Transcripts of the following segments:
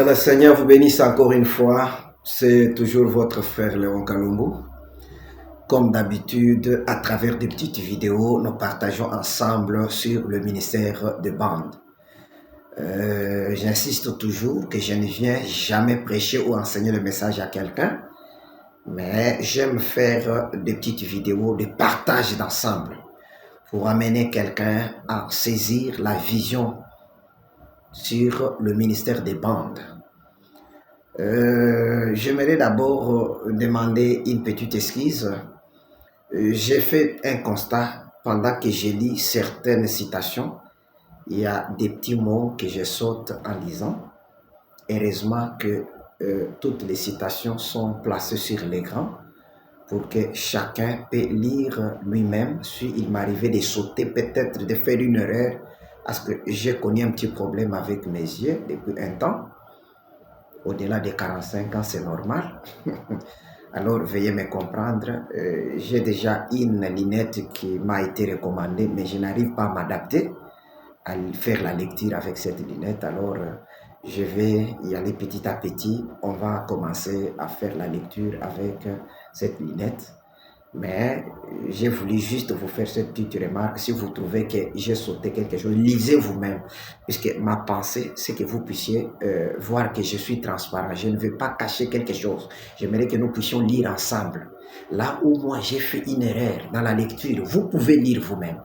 Que le Seigneur vous bénisse encore une fois. C'est toujours votre frère Léon Kalumbu. Comme d'habitude, à travers des petites vidéos, nous partageons ensemble sur le ministère de bande. J'insiste toujours que je ne viens jamais prêcher ou enseigner le message à quelqu'un, mais j'aime faire des petites vidéos de partage d'ensemble pour amener quelqu'un à saisir la vision sur le ministère des bandes. J'aimerais d'abord demander une petite excuse. J'ai fait un constat pendant que je lis certaines citations. Il y a des petits mots que je saute en lisant. Heureusement que toutes les citations sont placées sur l'écran pour que chacun puisse lire lui-même. Si il m'arrivait de sauter, peut-être de faire une erreur, parce que j'ai connu un petit problème avec mes yeux depuis un temps. Au-delà des 45 ans, c'est normal. Alors, veuillez me comprendre. J'ai déjà une lunette qui m'a été recommandée, mais je n'arrive pas à m'adapter à faire la lecture avec cette lunette. Alors, je vais y aller petit à petit. On va commencer à faire la lecture avec cette lunette. Mais j'ai voulu juste vous faire cette petite remarque. Si vous trouvez que j'ai sauté quelque chose, lisez vous-même. Puisque ma pensée, c'est que vous puissiez voir que je suis transparent. Je ne veux pas cacher quelque chose. J'aimerais que nous puissions lire ensemble. Là où moi j'ai fait une erreur dans la lecture, vous pouvez lire vous-même.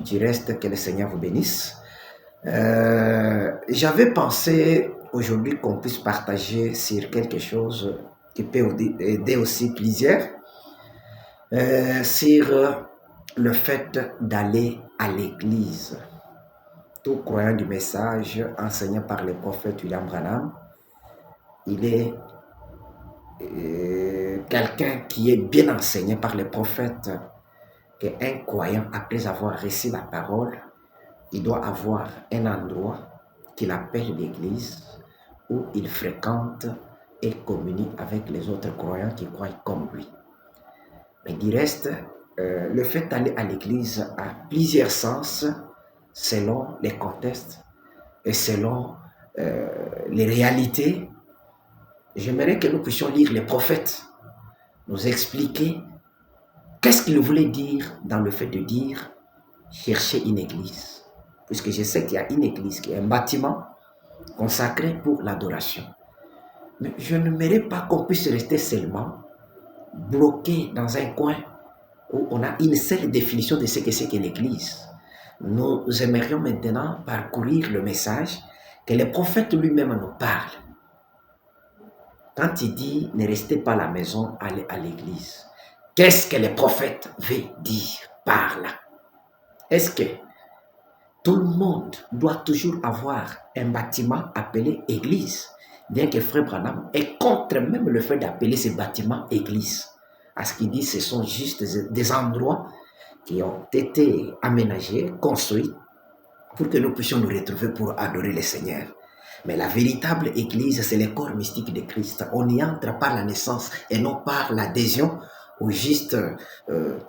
Du reste, que le Seigneur vous bénisse. J'avais pensé aujourd'hui qu'on puisse partager sur quelque chose qui peut aider aussi plusieurs. Sur le fait d'aller à l'église. Tout croyant du message enseigné par le prophète William Branham, il est quelqu'un qui est bien enseigné par le prophète, qu'un croyant, après avoir reçu la parole, il doit avoir un endroit qu'il appelle l'église, où il fréquente et communie avec les autres croyants qui croient comme lui. Mais du reste, le fait d'aller à l'église a plusieurs sens selon les contextes et selon les réalités. J'aimerais que nous puissions lire les prophètes, nous expliquer qu'est-ce qu'ils voulaient dire dans le fait de dire chercher une église. Puisque je sais qu'il y a une église qui est un bâtiment consacré pour l'adoration. Mais je n'aimerais pas qu'on puisse rester seulement bloqué dans un coin où on a une seule définition de ce que c'est que l'Église. Nous aimerions maintenant parcourir le message que le prophète lui-même nous parle. Quand il dit « ne restez pas à la maison, allez à l'Église », qu'est-ce que le prophète veut dire par là? Est-ce que tout le monde doit toujours avoir un bâtiment appelé Église? Bien que Frère Branham est contre même le fait d'appeler ces bâtiments Église. À ce qu'il dit, ce sont juste des endroits qui ont été aménagés, construits, pour que nous puissions nous retrouver pour adorer le Seigneur. Mais la véritable Église, c'est le corps mystique de Christ. On y entre par la naissance et non par l'adhésion, ou juste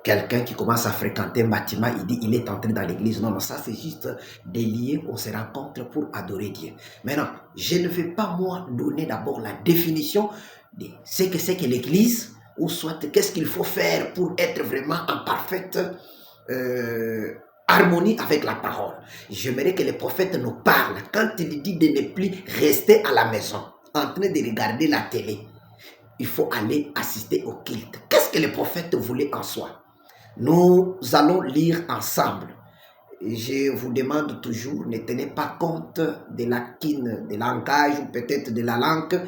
quelqu'un qui commence à fréquenter un bâtiment, il dit il est entré dans l'église. Non, non, ça c'est juste des lieux où on se rencontre pour adorer Dieu. Maintenant, je ne vais pas moi donner d'abord la définition de ce que c'est que l'église, ou soit qu'est-ce qu'il faut faire pour être vraiment en parfaite harmonie avec la parole. J'aimerais que le prophète nous parle quand il dit de ne plus rester à la maison, en train de regarder la télé. Il faut aller assister au culte. Qu'est-ce que le prophète voulait en soi? Nous allons lire ensemble. Je vous demande toujours, ne tenez pas compte de la kin, de langage ou peut-être de la langue.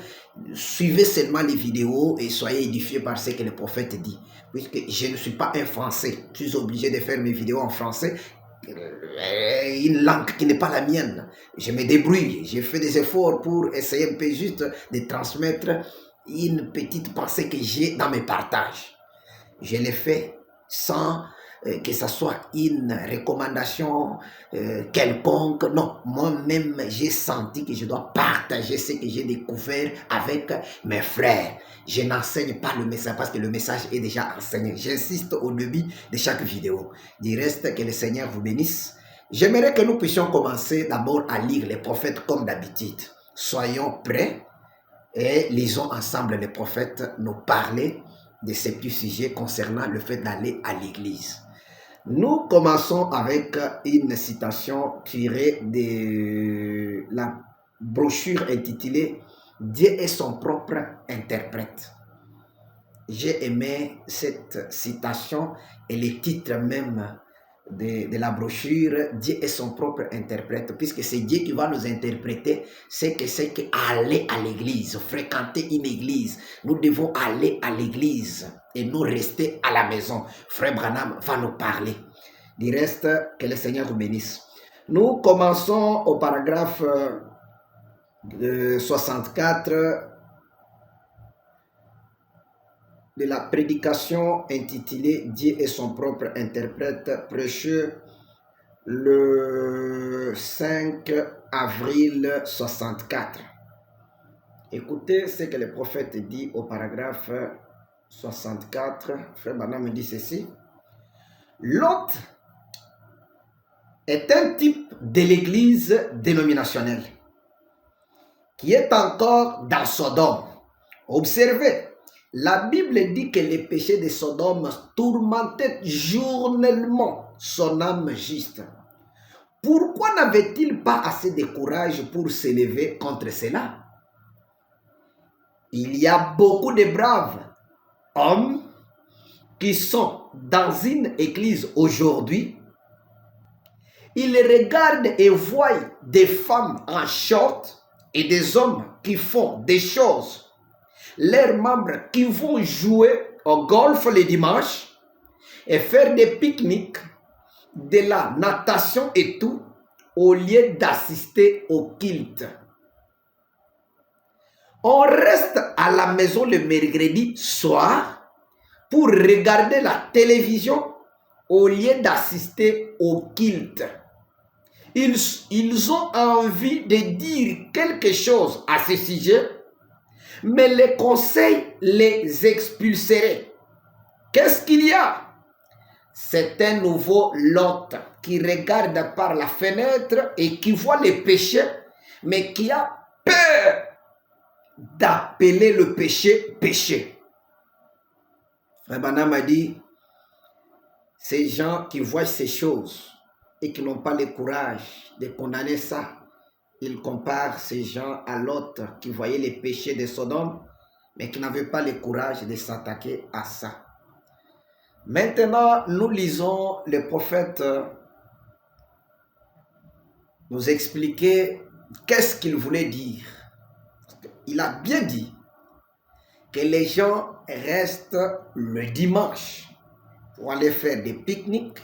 Suivez seulement les vidéos et soyez édifiés par ce que le prophète dit. Puisque je ne suis pas un français, je suis obligé de faire mes vidéos en français. Une langue qui n'est pas la mienne. Je me débrouille, j'ai fait des efforts pour essayer un peu juste de transmettre une petite pensée que j'ai dans mes partages. Je l'ai fait sans que ce soit une recommandation quelconque. Non, moi-même, j'ai senti que je dois partager ce que j'ai découvert avec mes frères. Je n'enseigne pas le message parce que le message est déjà enseigné. J'insiste au début de chaque vidéo. Du reste, que le Seigneur vous bénisse. J'aimerais que nous puissions commencer d'abord à lire les prophètes comme d'habitude. soyons prêts et lisons ensemble les prophètes nous parler de ces petits sujets concernant le fait d'aller à l'église. Nous commençons avec une citation tirée de la brochure intitulée « Dieu est son propre interprète ». J'ai aimé cette citation et le titre même de la brochure « Dieu est son propre interprète » puisque c'est Dieu qui va nous interpréter ce que c'est qu'aller à l'église, fréquenter une église. Nous devons aller à l'église et nous rester à la maison. Frère Branham va nous parler. Du reste, que le Seigneur vous bénisse. Nous commençons au paragraphe 64 de la prédication intitulée « Dieu est son propre interprète » prêchée le 5 avril 64. Écoutez ce que le prophète dit au paragraphe 64. Frère Branham me dit ceci. Lot est un type de l'église dénominationnelle qui est encore dans Sodome. Observez, la Bible dit que les péchés de Sodome tourmentaient journellement son âme juste. Pourquoi n'avait-il pas assez de courage pour s'élever contre cela? Il y a beaucoup de braves hommes qui sont dans une église aujourd'hui. Ils regardent et voient des femmes en short et des hommes qui font des choses. Leurs membres qui vont jouer au golf les dimanches et faire des pique-niques, de la natation et tout, au lieu d'assister au culte. On reste à la maison le mercredi soir pour regarder la télévision au lieu d'assister au culte. Ils ont envie de dire quelque chose à ce sujet, mais les conseils les expulseraient. Qu'est-ce qu'il y a? C'est un nouveau Lot qui regarde par la fenêtre et qui voit les péchés, mais qui a peur d'appeler le péché péché. Frère Branham a dit, ces gens qui voient ces choses et qui n'ont pas le courage de condamner ça, ils comparent ces gens à Lot qui voyait les péchés de Sodome, mais qui n'avait pas le courage de s'attaquer à ça. Maintenant, nous lisons le prophète nous expliquer qu'est-ce qu'il voulait dire. Il a bien dit que les gens restent le dimanche pour aller faire des pique-niques,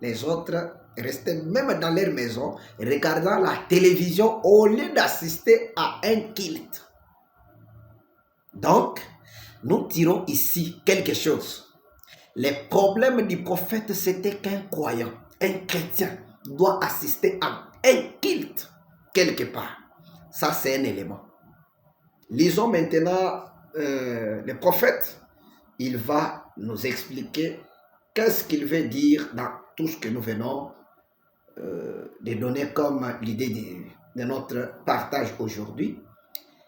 les autres restaient même dans leur maison regardant la télévision au lieu d'assister à un culte. Donc, nous tirons ici quelque chose. Le problème du prophète, c'était qu'un croyant, un chrétien, doit assister à un culte quelque part. Ça, c'est un élément. Lisons maintenant le prophète. Il va nous expliquer qu'est-ce qu'il veut dire dans tout ce que nous venons de donner comme l'idée de notre partage aujourd'hui.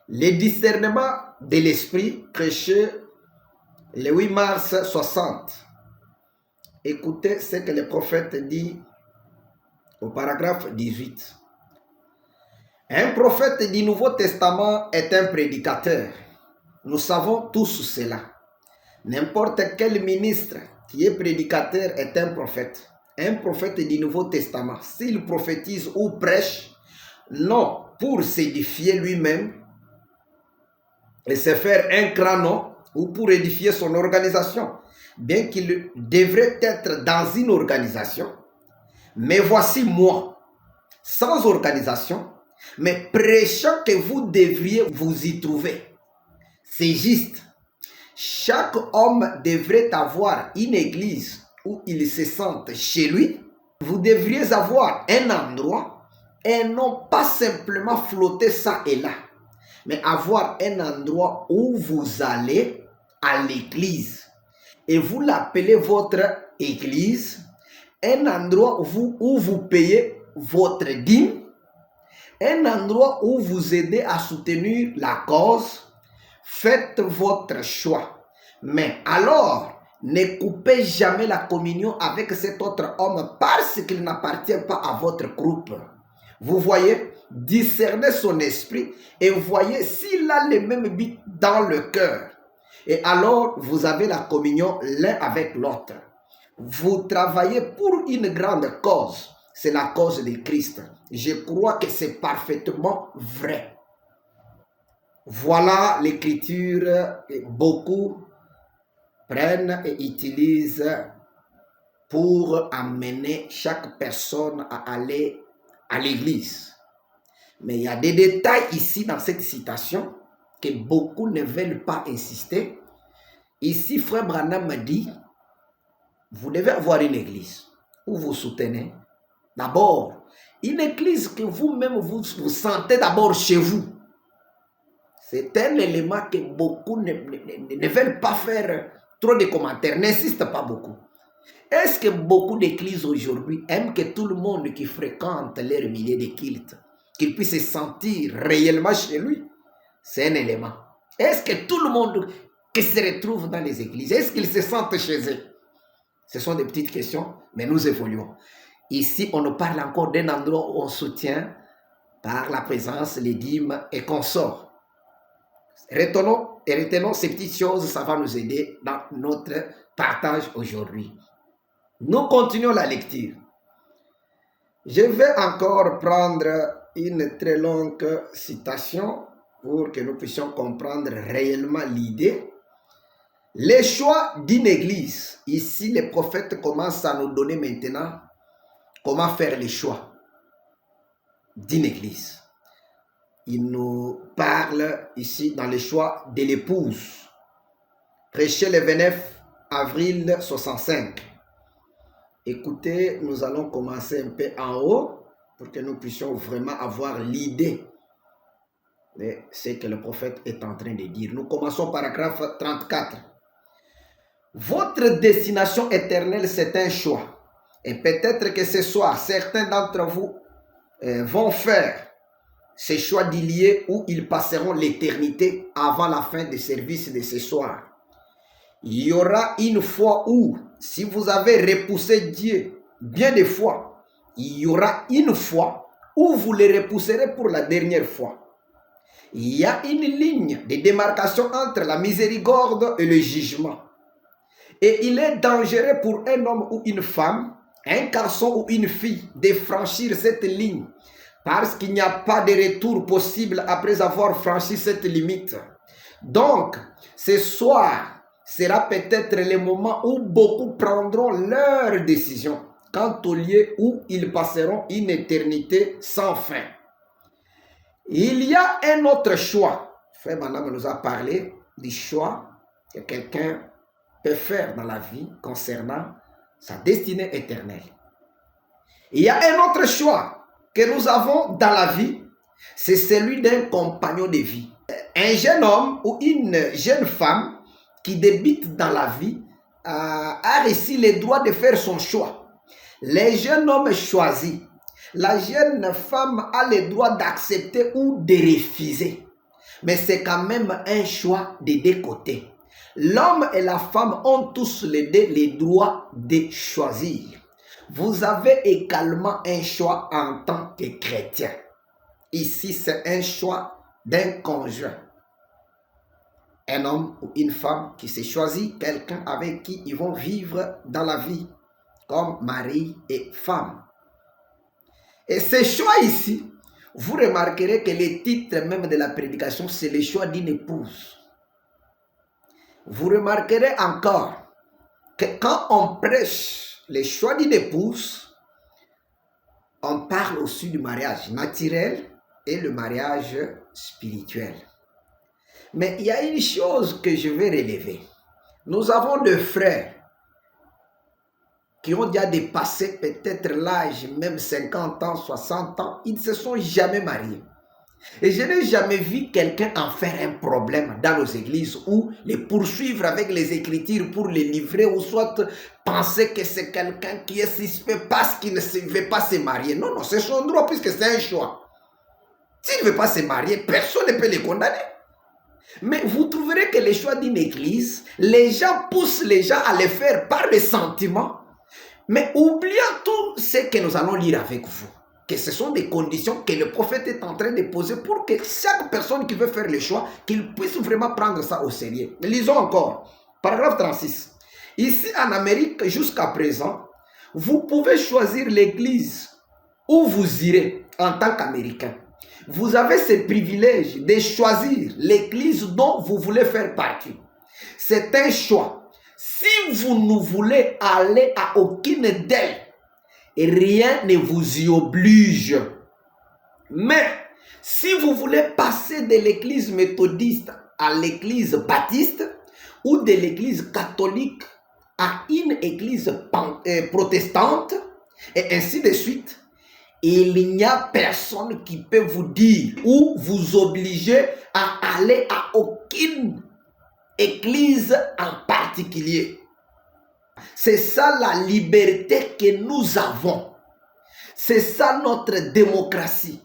Le discernement de l'esprit prêché le 8 mars 60. Écoutez ce que le prophète dit au paragraphe 18. Un prophète du Nouveau Testament est un prédicateur. Nous savons tous cela. N'importe quel ministre qui est prédicateur est un prophète. Un prophète du Nouveau Testament, s'il prophétise ou prêche, non pour s'édifier lui-même et se faire un grand nom ou pour édifier son organisation, bien qu'il devrait être dans une organisation. Mais voici moi, sans organisation, mais prêchant que vous devriez vous y trouver. C'est juste. Chaque homme devrait avoir une église où il se sente chez lui. Vous devriez avoir un endroit et non pas simplement flotter ça et là, mais avoir un endroit où vous allez à l'église et vous l'appelez votre église, un endroit où vous payez votre dîme, un endroit où vous aidez à soutenir la cause, faites votre choix. Mais alors, ne coupez jamais la communion avec cet autre homme parce qu'il n'appartient pas à votre groupe. Vous voyez, discernez son esprit et voyez s'il a les mêmes buts dans le cœur. Et alors, vous avez la communion l'un avec l'autre. Vous travaillez pour une grande cause. C'est la cause de Christ. Je crois que c'est parfaitement vrai. Voilà l'écriture que beaucoup prennent et utilisent pour amener chaque personne à aller à l'église. Mais il y a des détails ici dans cette citation que beaucoup ne veulent pas insister. Ici, Frère Branham me dit, vous devez avoir une église où vous soutenez. D'abord, une église que vous-même vous sentez d'abord chez vous. C'est un élément que beaucoup ne veulent pas faire trop de commentaires, n'insistent pas beaucoup. Est-ce que beaucoup d'églises aujourd'hui aiment que tout le monde qui fréquente leur milieu de culte, qu'il puisse se sentir réellement chez lui? C'est un élément. Est-ce que tout le monde qui se retrouve dans les églises, est-ce qu'ils se sentent chez eux? Ce sont des petites questions, mais nous évoluons. Ici, on nous parle encore d'un endroit où on soutient par la présence, les dîmes et consorts. Retenons ces petites choses, ça va nous aider dans notre partage aujourd'hui. Nous continuons la lecture. Je vais encore prendre une très longue citation pour que nous puissions comprendre réellement l'idée. Les choix d'une église. Ici, les prophètes commencent à nous donner maintenant comment faire les choix d'une église. Il nous parle ici dans les choix de l'épouse. Prêché le 29 avril 65. Écoutez, nous allons commencer un peu en haut pour que nous puissions vraiment avoir l'idée de ce que le prophète est en train de dire. Nous commençons paragraphe 34. Votre destination éternelle, c'est un choix. Et peut-être que ce soir, certains d'entre vous vont faire ce choix d'y lier où ils passeront l'éternité avant la fin du service de ce soir. Il y aura une fois où, si vous avez repoussé Dieu bien des fois, il y aura une fois où vous le repousserez pour la dernière fois. Il y a une ligne de démarcation entre la miséricorde et le jugement. Et il est dangereux pour un homme ou une femme, un garçon ou une fille, de franchir cette ligne parce qu'il n'y a pas de retour possible après avoir franchi cette limite. Donc, ce soir sera peut-être le moment où beaucoup prendront leur décision quant au lieu où ils passeront une éternité sans fin. Il y a un autre choix. Frère Madame nous a parlé du choix que quelqu'un peut faire dans la vie concernant sa destinée éternelle. Il y a un autre choix que nous avons dans la vie, c'est celui d'un compagnon de vie. Un jeune homme ou une jeune femme qui débute dans la vie a reçu le droit de faire son choix. Le jeune homme choisit. La jeune femme a le droit d'accepter ou de refuser. Mais c'est quand même un choix des deux côtés. L'homme et la femme ont tous les deux le droit de choisir. Vous avez également un choix en tant que chrétien. Ici, c'est un choix d'un conjoint. Un homme ou une femme qui s'est choisi quelqu'un avec qui ils vont vivre dans la vie, comme mari et femme. Et ce choix ici, vous remarquerez que le titre même de la prédication, c'est le choix d'une épouse. Vous remarquerez encore que quand on prêche le choix d'une épouse, on parle aussi du mariage naturel et le mariage spirituel. Mais il y a une chose que je vais relever. Nous avons des frères qui ont déjà dépassé peut-être l'âge, même 50 ans, 60 ans, ils ne se sont jamais mariés. Et je n'ai jamais vu quelqu'un en faire un problème dans nos églises ou les poursuivre avec les écritures pour les livrer ou soit penser que c'est quelqu'un qui est suspect parce qu'il ne veut pas se marier. Non, non, c'est son droit puisque c'est un choix. S'il ne veut pas se marier, personne ne peut les condamner. Mais vous trouverez que les choix d'une église, les gens poussent les gens à les faire par les sentiments, mais oubliant tout ce que nous allons lire avec vous, que ce sont des conditions que le prophète est en train de poser pour que chaque personne qui veut faire le choix, qu'il puisse vraiment prendre ça au sérieux. Lisons encore, paragraphe 36. Ici en Amérique, jusqu'à présent, vous pouvez choisir l'église où vous irez en tant qu'Américain. Vous avez ce privilège de choisir l'église dont vous voulez faire partie. C'est un choix. Si vous ne voulez aller à aucune d'elles, rien ne vous y oblige. Mais si vous voulez passer de l'église méthodiste à l'église baptiste ou de l'église catholique à une église protestante et ainsi de suite, il n'y a personne qui peut vous dire ou vous obliger à aller à aucune église en particulier. C'est ça la liberté que nous avons. C'est ça notre démocratie.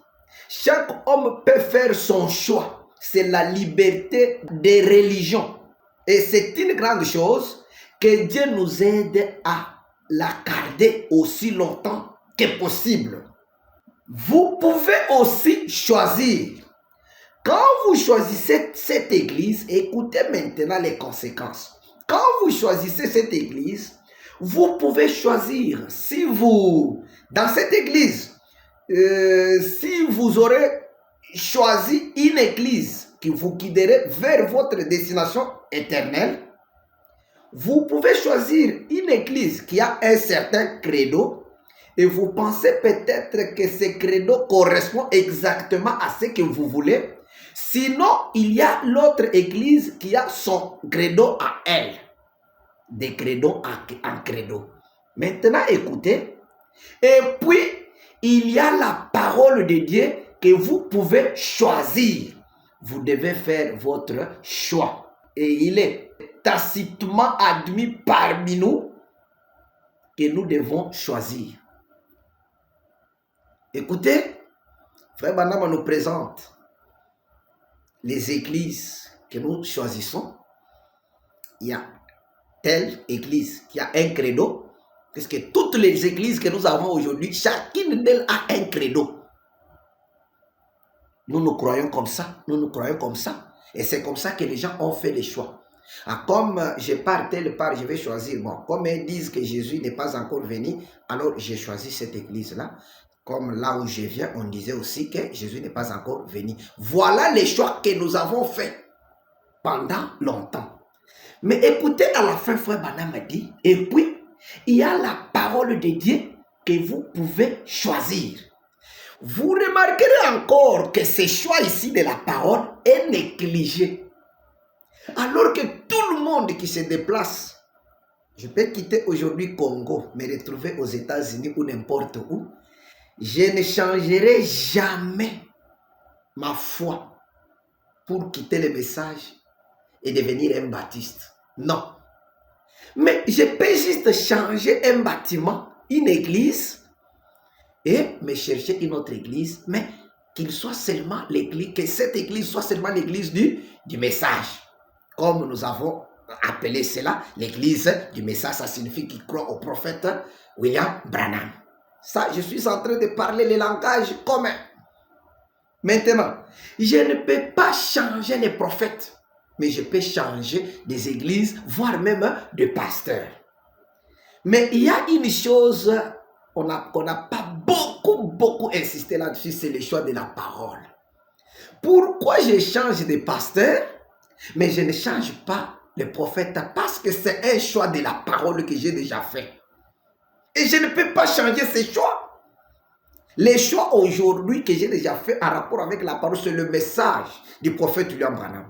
Chaque homme peut faire son choix. C'est la liberté des religions. Et c'est une grande chose que Dieu nous aide à la garder aussi longtemps que possible. Vous pouvez aussi choisir. Quand vous choisissez cette église, écoutez maintenant les conséquences. Quand vous choisissez cette église, vous pouvez choisir si vous, dans cette église, si vous aurez choisi une église qui vous guiderait vers votre destination éternelle, vous pouvez choisir une église qui a un certain credo et vous pensez peut-être que ce credo correspond exactement à ce que vous voulez. Sinon, il y a l'autre église qui a son credo à elle. Des credos en credo. Maintenant, écoutez. Et puis, il y a la parole de Dieu que vous pouvez choisir. Vous devez faire votre choix. Et il est tacitement admis parmi nous que nous devons choisir. Écoutez, Frère Branham nous présente les églises que nous choisissons. Il y a telle église qui a un credo, puisque toutes les églises que nous avons aujourd'hui, chacune d'elles a un credo. Nous croyons comme ça, nous croyons comme ça. Et c'est comme ça que les gens ont fait les choix. Ah, comme je pars telle part, je vais choisir. Bon, comme ils disent que Jésus n'est pas encore venu, alors j'ai choisi cette église-là. Comme là où je viens, on disait aussi que Jésus n'est pas encore venu. Voilà les choix que nous avons faits pendant longtemps. Mais écoutez, à la fin, Frère Branham a dit, et puis, il y a la parole de Dieu que vous pouvez choisir. Vous remarquerez encore que ce choix ici de la parole est négligé. Alors que tout le monde qui se déplace, je peux quitter aujourd'hui Congo, me retrouver aux États-Unis ou n'importe où, je ne changerai jamais ma foi pour quitter le message et devenir un baptiste. Non. Mais je peux juste changer un bâtiment, une église, et me chercher une autre église, mais qu'il soit seulement l'église, que cette église soit seulement l'église du message. Comme nous avons appelé cela, l'église du message, ça signifie qu'il croit au prophète William Branham. Ça, je suis en train de parler le langage commun. Maintenant, je ne peux pas changer les prophètes, mais je peux changer des églises, voire même de pasteurs. Mais il y a une chose qu'on n'a pas beaucoup insisté là-dessus, c'est le choix de la parole. Pourquoi je change de pasteur, mais je ne change pas le prophète? Parce que c'est un choix de la parole que j'ai déjà fait. Et je ne peux pas changer ces choix. Les choix aujourd'hui que j'ai déjà fait en rapport avec la parole, c'est le message du prophète William Branham.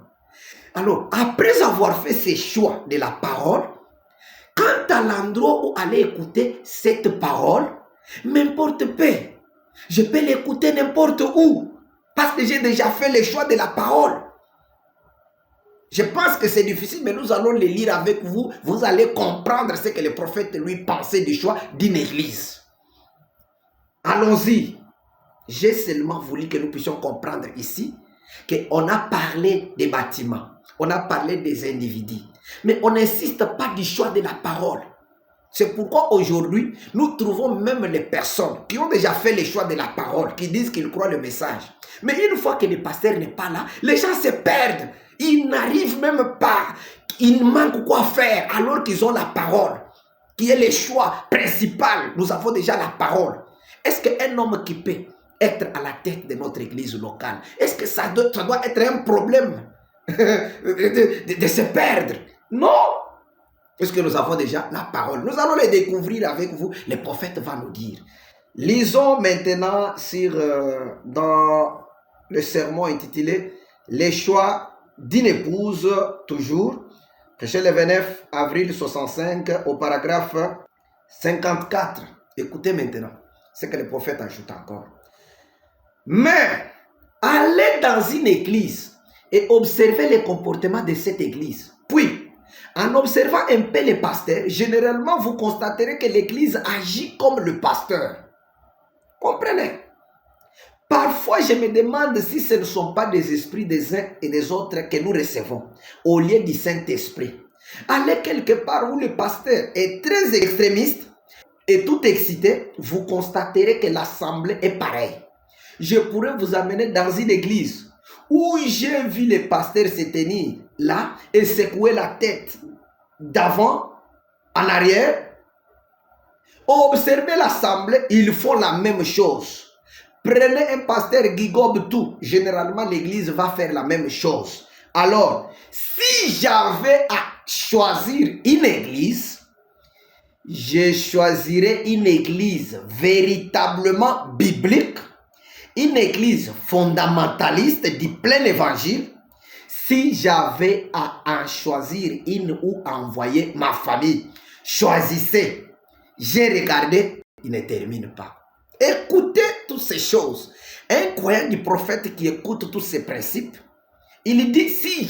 Alors, après avoir fait ces choix de la parole, quant à l'endroit où aller écouter cette parole, m'importe peu. Je peux l'écouter n'importe où, parce que j'ai déjà fait le choix de la parole. Je pense que c'est difficile, mais nous allons les lire avec vous. Vous allez comprendre ce que le prophète lui pensait du choix d'une église. Allons-y. j'ai seulement voulu que nous puissions comprendre ici qu'on a parlé des bâtiments, on a parlé des individus, mais on n'insiste pas du choix de la parole. C'est pourquoi aujourd'hui, nous trouvons même les personnes qui ont déjà fait le choix de la parole, qui disent qu'ils croient le message. Mais une fois que le pasteur n'est pas là, les gens se perdent. Ils n'arrivent même pas. Ils manquent quoi faire alors qu'ils ont la parole, qui est le choix principal. Nous avons déjà la parole. Est-ce qu'un homme qui peut être à la tête de notre église locale, est-ce que ça doit être un problème de se perdre? Non! Puisque nous avons déjà la parole. Nous allons les découvrir avec vous. Le prophète va nous dire. Lisons maintenant dans le sermon intitulé « Les choix d'une épouse » toujours. Prêché le 29 avril 65 au paragraphe 54. Écoutez maintenant ce que le prophète ajoute encore. Mais allez dans une église et observez le comportement de cette église. Puis, en observant un peu les pasteurs, généralement vous constaterez que l'église agit comme le pasteur. Comprenez? Parfois, je me demande si ce ne sont pas des esprits des uns et des autres que nous recevons au lieu du Saint-Esprit. Allez quelque part où le pasteur est très extrémiste et tout excité, vous constaterez que l'assemblée est pareille. Je pourrais vous amener dans une église où j'ai vu les pasteurs se tenir là et secouer la tête d'avant en arrière. Observez l'assemblée, ils font la même chose. Prenez un pasteur qui gobe tout. Généralement, l'église va faire la même chose. Alors, si j'avais à choisir une église, je choisirais une église véritablement biblique, une église fondamentaliste du plein évangile. Si j'avais à en choisir une ou à envoyer ma famille, choisissez. J'ai regardé, il ne termine pas. Écoutez toutes ces choses. Un croyant du prophète qui écoute tous ces principes, il dit, si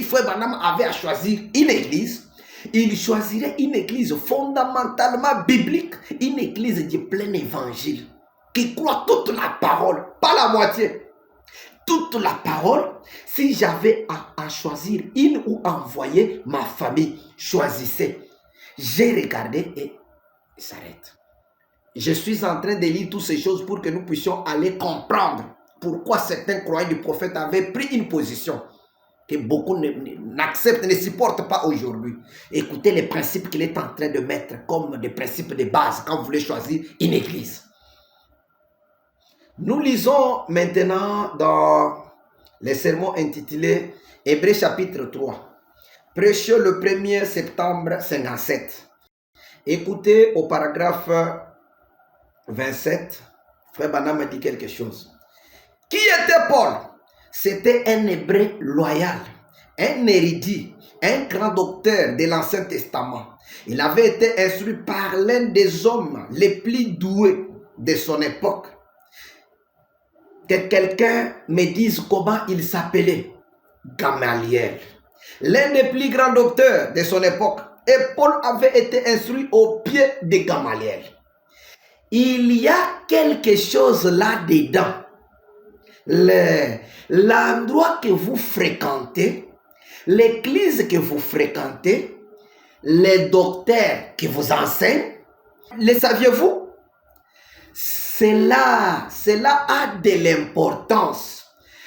Frère Branham avait à choisir une église, il choisirait une église fondamentalement biblique, une église du plein évangile, qui croit toute la parole, pas la moitié. Toute la parole. Si j'avais à choisir une ou à envoyer ma famille, choisissez. J'ai regardé et il s'arrête. Je suis en train de lire toutes ces choses pour que nous puissions aller comprendre pourquoi certains croyants du prophète avaient pris une position que beaucoup n'acceptent, ne supportent pas aujourd'hui. Écoutez les principes qu'il est en train de mettre comme des principes de base quand vous voulez choisir une église. Nous lisons maintenant dans les sermons intitulés Hébreux chapitre 3, prêché le 1er septembre 57. Écoutez au paragraphe 27, Frère Branham dit quelque chose. Qui était Paul? C'était un hébreu loyal, un érudit, un grand docteur de l'Ancien Testament. Il avait été instruit par l'un des hommes les plus doués de son époque. Que quelqu'un me dise comment il s'appelait. Gamaliel. L'un des plus grands docteurs de son époque. Et Paul avait été instruit au pied de Gamaliel. Il y a quelque chose là-dedans. L'endroit que vous fréquentez, l'église que vous fréquentez, les docteurs qui vous enseignent, le saviez-vous? Cela a de l'importance.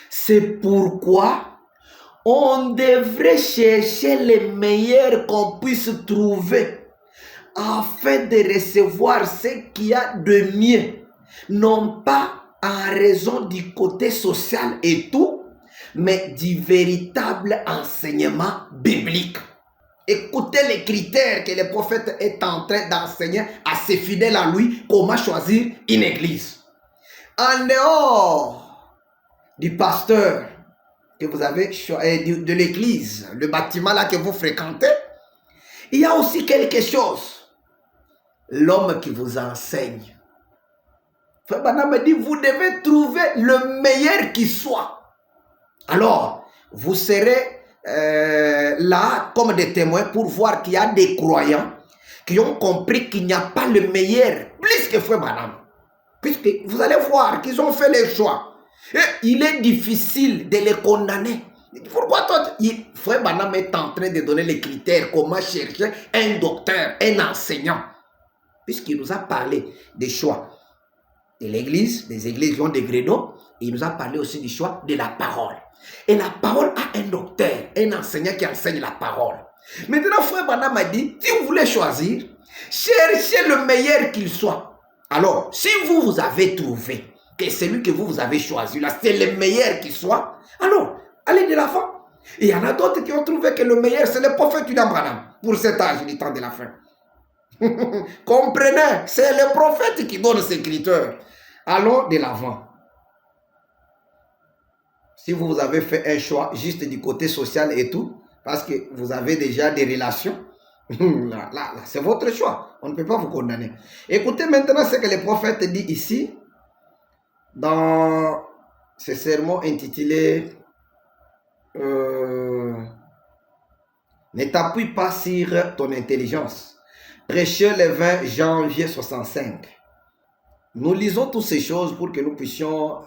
C'est pourquoi on devrait chercher les meilleurs qu'on puisse trouver afin de recevoir ce qu'il y a de mieux. Non pas en raison du côté social et tout, mais du véritable enseignement biblique. Écoutez les critères que le prophète est en train d'enseigner à ses fidèles à lui, comment choisir une église. En dehors du pasteur que vous avez de l'église, le bâtiment là que vous fréquentez, il y a aussi quelque chose. L'homme qui vous enseigne. Frère Branham me dit, vous devez trouver le meilleur qui soit. Alors, vous serez là comme des témoins pour voir qu'il y a des croyants qui ont compris qu'il n'y a pas le meilleur plus que Frère Branham. Puisque vous allez voir qu'ils ont fait les choix. Et il est difficile de les condamner. Pourquoi toi, Frère Branham est en train de donner les critères, comment chercher un docteur, un enseignant. Puisqu'il nous a parlé des choix de l'église, des églises qui ont des créneaux, et il nous a parlé aussi du choix de la parole. Et la parole a un docteur, un enseignant qui enseigne la parole. Maintenant, Frère Branham a dit, si vous voulez choisir, cherchez le meilleur qu'il soit. Alors, si vous avez trouvé que celui que vous avez choisi, là, c'est le meilleur qui soit, alors, allez de l'avant. Et il y en a d'autres qui ont trouvé que le meilleur, c'est le prophète William Branham, pour cet âge du temps de la fin. Comprenez, c'est le prophète qui donne ses critères. Allons de l'avant. Si vous avez fait un choix juste du côté social et tout, parce que vous avez déjà des relations, là, c'est votre choix. On ne peut pas vous condamner. Écoutez maintenant ce que le prophète dit ici, dans ce sermon intitulé Ne t'appuie pas sur ton intelligence. Prêché le 20 janvier 65. Nous lisons toutes ces choses pour que nous puissions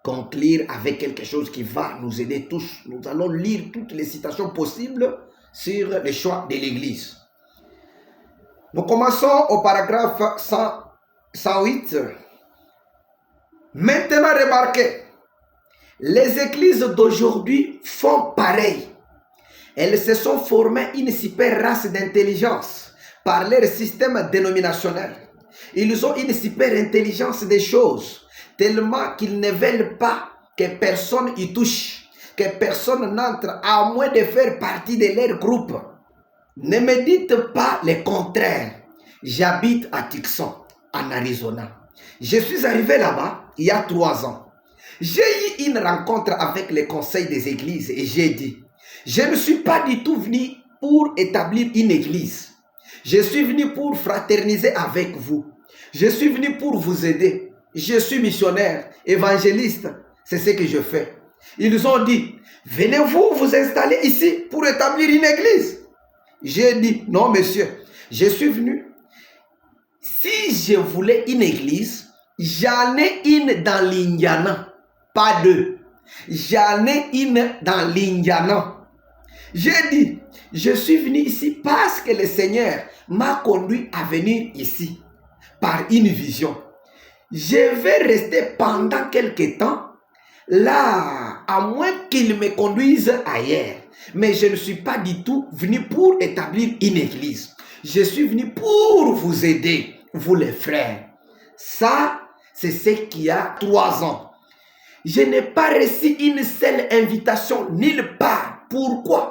conclure avec quelque chose qui va nous aider tous. Nous allons lire toutes les citations possibles sur les choix de l'Église. Nous commençons au paragraphe 108. Maintenant, remarquez, les églises d'aujourd'hui font pareil. Elles se sont formées une super race d'intelligence par leur système dénominationnel. Ils ont une super intelligence des choses, tellement qu'ils ne veulent pas que personne y touche, que personne n'entre à moins de faire partie de leur groupe. Ne me dites pas le contraire. J'habite à Tucson, en Arizona. Je suis arrivé là-bas il y a 3 ans. J'ai eu une rencontre avec le conseil des églises et j'ai dit, je ne suis pas du tout venu pour établir une église. Je suis venu pour fraterniser avec vous. Je suis venu pour vous aider. Je suis missionnaire, évangéliste. C'est ce que je fais. Ils ont dit, venez-vous vous installer ici pour établir une église? J'ai dit, non monsieur, je suis venu. Si je voulais une église, j'en ai une dans l'Indiana, pas deux. J'en ai une dans l'Indiana. J'ai dit, je suis venu ici parce que le Seigneur m'a conduit à venir ici par une vision. Je vais rester pendant quelque temps là, à moins qu'il me conduise ailleurs. Mais je ne suis pas du tout venu pour établir une église. Je suis venu pour vous aider, vous les frères. Ça, c'est ce qu'il y a 3 ans. Je n'ai pas reçu une seule invitation nulle part. Pourquoi?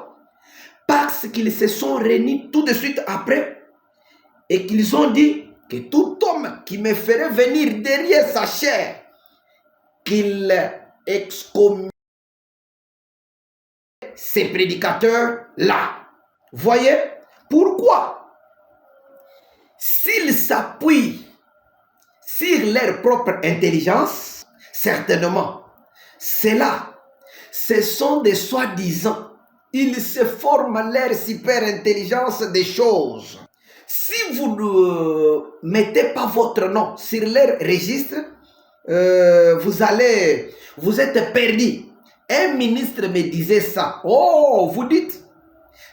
Parce qu'ils se sont réunis tout de suite après et qu'ils ont dit que tout homme qui me ferait venir derrière sa chair, qu'il excommunie ces prédicateurs-là. Voyez? Pourquoi? S'ils s'appuient sur leur propre intelligence, certainement, ce sont des soi-disant. Ils se forment leur super intelligence des choses. Si vous ne mettez pas votre nom sur leur registre, vous êtes perdu. Un ministre me disait ça. Oh, vous dites,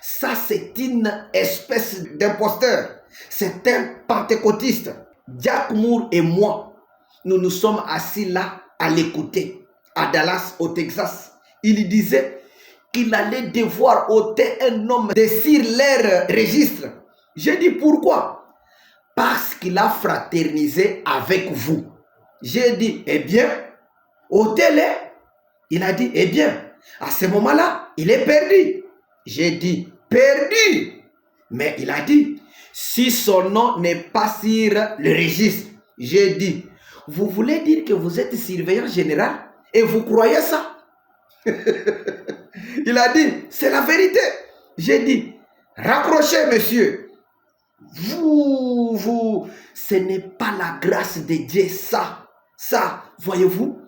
ça c'est une espèce d'imposteur. C'est un pentecôtiste. Jack Moore et moi, nous nous sommes assis là à l'écouter, à Dallas, au Texas. Il disait qu'il allait devoir ôter un homme de sur leur registre. J'ai dit pourquoi? Parce qu'il a fraternisé avec vous. J'ai dit, eh bien, ôtez-le. Il a dit, eh bien, à ce moment-là, il est perdu. J'ai dit, perdu. Mais il a dit, si son nom n'est pas sur le registre. J'ai dit, vous voulez dire que vous êtes surveillant général et vous croyez ça? Il a dit, c'est la vérité. J'ai dit, raccrochez monsieur. Ce n'est pas la grâce de Dieu, ça, voyez-vous.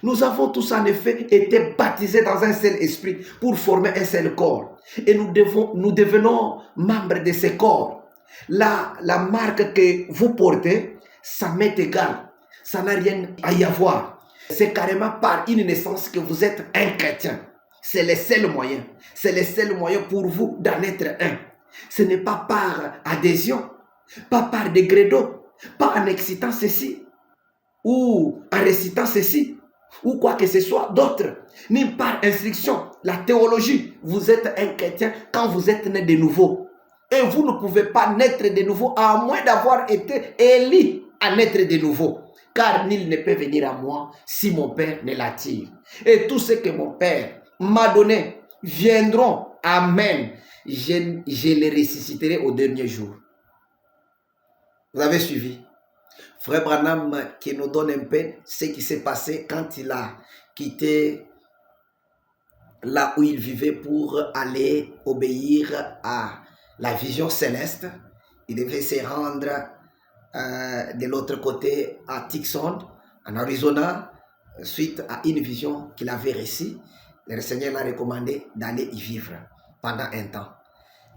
Nous avons tous en effet été baptisés dans un seul esprit pour former un seul corps. Et nous devenons membres de ce corps. La marque que vous portez, ça m'est égal. Ça n'a rien à y avoir. C'est carrément par une naissance que vous êtes un chrétien. C'est le seul moyen. C'est le seul moyen pour vous d'en être un. Ce n'est pas par adhésion, pas par degré d'eau, pas en excitant ceci, ou en récitant ceci, ou quoi que ce soit d'autre, ni par instruction, la théologie. Vous êtes un chrétien quand vous êtes né de nouveau. Et vous ne pouvez pas naître de nouveau à moins d'avoir été élu à naître de nouveau. Car nul ne peut venir à moi si mon Père ne l'attire. Et tout ce que mon Père m'a donné viendront. Amen. Je les ressusciterai au dernier jour. Vous avez suivi? Frère Branham qui nous donne un peu ce qui s'est passé quand il a quitté là où il vivait pour aller obéir à la vision céleste. Il devait se rendre de l'autre côté à Tucson, en Arizona, suite à une vision qu'il avait reçue. Le Seigneur l'a recommandé d'aller y vivre pendant un temps.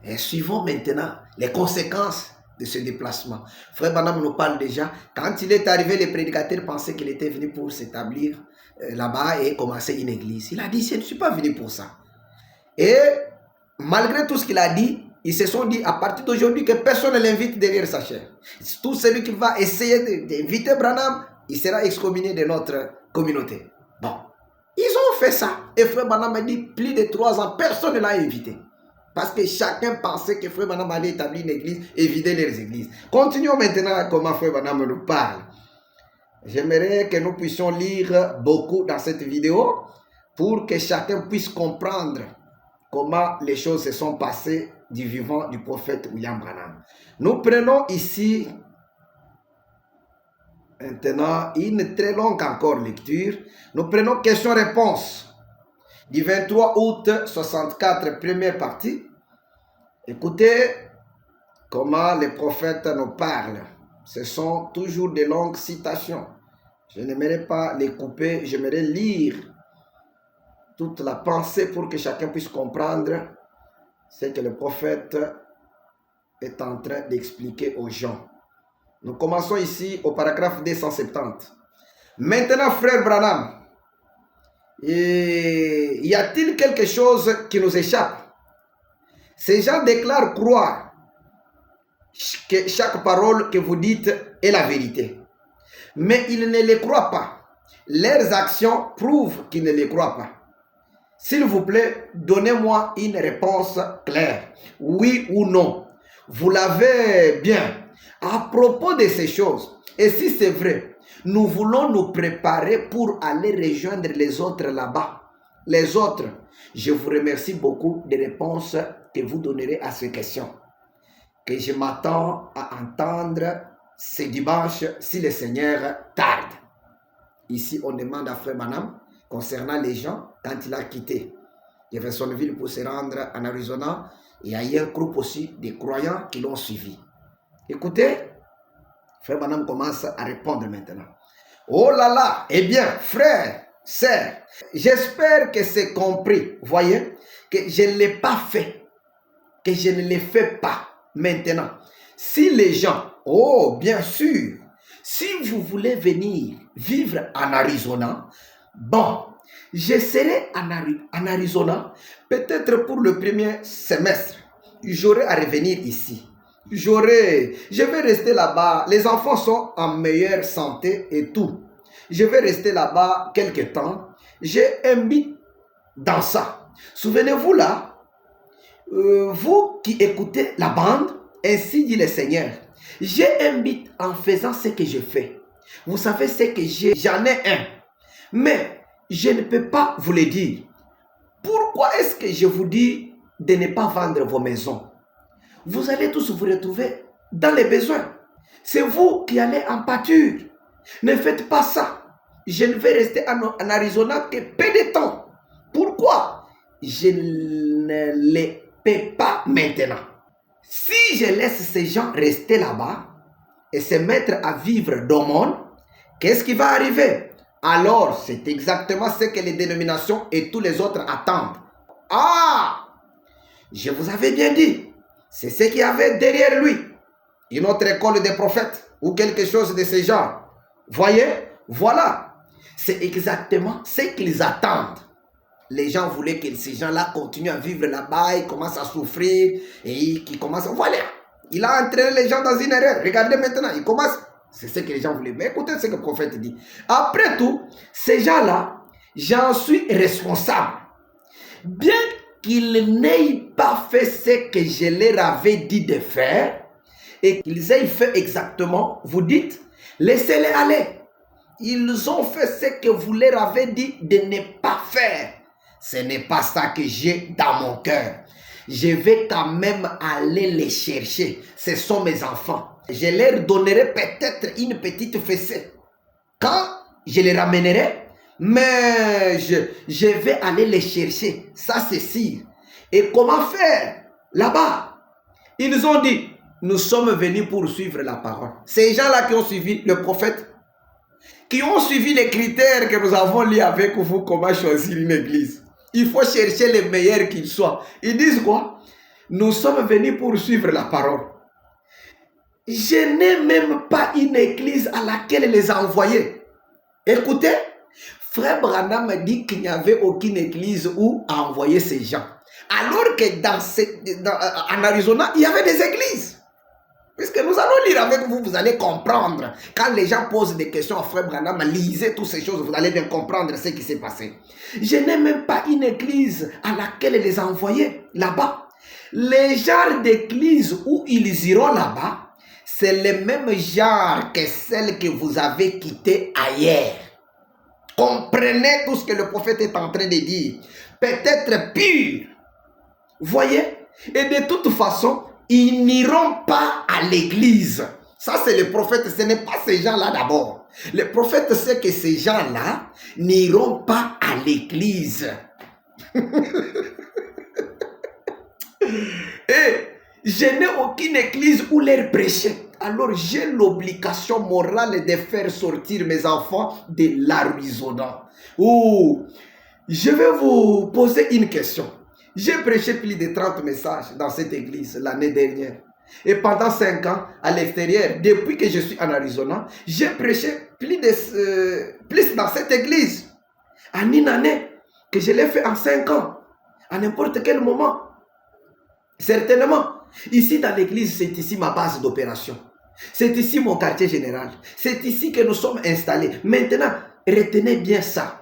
Et suivons maintenant les conséquences de ce déplacement. Frère Branham nous parle déjà, quand il est arrivé, les prédicateurs pensaient qu'il était venu pour s'établir là-bas et commencer une église. Il a dit, je ne suis pas venu pour ça. Et malgré tout ce qu'il a dit, ils se sont dit à partir d'aujourd'hui que personne ne l'invite derrière sa chair. Tout celui qui va essayer d'inviter Branham, il sera excommunié de notre communauté. Bon, ils ont fait ça. Et Frère Branham a dit, plus de 3 ans, personne ne l'a invité. Parce que chacun pensait que Frère Branham allait établir une église et vider les églises. Continuons maintenant à comment Frère Branham nous parle. J'aimerais que nous puissions lire beaucoup dans cette vidéo pour que chacun puisse comprendre comment les choses se sont passées du vivant du prophète William Branham. Nous prenons ici maintenant une très longue encore lecture. Nous prenons question-réponse du 23 août 64, première partie. Écoutez comment les prophètes nous parlent. Ce sont toujours de longues citations. Je n'aimerais pas les couper, j'aimerais lire toute la pensée pour que chacun puisse comprendre ce que le prophète est en train d'expliquer aux gens. Nous commençons ici au paragraphe 270. Maintenant, frère Branham, y a-t-il quelque chose qui nous échappe? Ces gens déclarent croire que chaque parole que vous dites est la vérité. Mais ils ne les croient pas. Leurs actions prouvent qu'ils ne les croient pas. S'il vous plaît, donnez-moi une réponse claire. Oui ou non. Vous l'avez bien. À propos de ces choses, et si c'est vrai, nous voulons nous préparer pour aller rejoindre les autres là-bas. Les autres, je vous remercie beaucoup des réponses que vous donnerez à ces questions. Que je m'attends à entendre ce dimanche si le Seigneur tarde. Ici, on demande à Frère Branham concernant les gens quand il a quitté Jeffersonville pour se rendre en Arizona. Et il y a eu un groupe aussi de croyants qui l'ont suivi. Écoutez, Frère Branham commence à répondre maintenant. Oh là là, eh bien, frère, sœur, j'espère que c'est compris. Voyez, que je ne l'ai pas fait, que je ne le fais pas maintenant. Si les gens, oh bien sûr, si vous voulez venir vivre en Arizona, bon, je serai en Arizona peut-être pour le premier semestre. J'aurai à revenir ici. Je vais rester là-bas. Les enfants sont en meilleure santé et tout. Je vais rester là-bas quelque temps. J'ai un but dans ça. Souvenez-vous là, vous qui écoutez la bande, ainsi dit le Seigneur, j'ai un but en faisant ce que je fais. Vous savez ce que j'en ai un. Mais je ne peux pas vous le dire. Pourquoi est-ce que je vous dis de ne pas vendre vos maisons? Vous allez tous vous retrouver dans les besoins. C'est vous qui allez en pâture. Ne faites pas ça. Je ne vais rester en Arizona que peu de temps. Pourquoi? Je ne le peux pas maintenant. Si je laisse ces gens rester là-bas et se mettre à vivre d'aumône, qu'est-ce qui va arriver? Alors, c'est exactement ce que les dénominations et tous les autres attendent. Ah! Je vous avais bien dit. C'est ce qu'il y avait derrière lui. une autre école des prophètes ou quelque chose de ce genre. Voyez, voilà. C'est exactement ce qu'ils attendent. Les gens voulaient que ces gens-là continuent à vivre là-bas, ils commencent à souffrir et qu'ils commencent... Voilà, il a entraîné les gens dans une erreur. Regardez maintenant, il commence... C'est ce que les gens voulaient. Mais écoutez ce que le prophète dit. Après tout, ces gens-là, j'en suis responsable. Bien qu'ils n'aient pas fait ce que je leur avais dit de faire et qu'ils aient fait exactement, vous dites, laissez-les aller. Ils ont fait ce que vous leur avez dit de ne pas faire. Ce n'est pas ça que j'ai dans mon cœur. Je vais quand même aller les chercher. Ce sont mes enfants. Je leur donnerai peut-être une petite fessée. Quand je les ramènerai, mais je vais aller les chercher. Ça, c'est sûr. Et comment faire là-bas? Ils ont dit, nous sommes venus pour suivre la parole. Ces gens-là qui ont suivi le prophète, qui ont suivi les critères que nous avons lus avec vous, comment choisir une église. Il faut chercher les meilleurs qu'ils soient. Ils disent quoi? Nous sommes venus pour suivre la parole. Je n'ai même pas une église à laquelle les envoyer. Écoutez, Frère Branham dit qu'il n'y avait aucune église où envoyer ces gens. Alors que en Arizona, il y avait des églises. Puisque nous allons lire avec vous, vous allez comprendre. Quand les gens posent des questions à Frère Branham, lisez toutes ces choses, vous allez bien comprendre ce qui s'est passé. Je n'ai même pas une église à laquelle les envoyer là-bas. Les genres d'églises où ils iront là-bas, c'est le même genre que celle que vous avez quittée ailleurs. Comprenez tout ce que le prophète est en train de dire. Peut-être pire. Voyez? Et de toute façon, ils n'iront pas à l'église. Ça, c'est le prophète. Ce n'est pas ces gens-là d'abord. Le prophète sait que ces gens-là n'iront pas à l'église. Et je n'ai aucune église où leur prêcher. Alors j'ai l'obligation morale de faire sortir mes enfants de l'Arizona. Oh, je vais vous poser une question. J'ai prêché plus de 30 messages dans cette église l'année dernière. Et pendant 5 ans, à l'extérieur, depuis que je suis en Arizona, j'ai prêché plus dans cette église. En une année, que je l'ai fait en 5 ans. À n'importe quel moment. Certainement. Ici dans l'église, c'est ici ma base d'opération. C'est ici mon quartier général. C'est ici que nous sommes installés. Maintenant, retenez bien ça.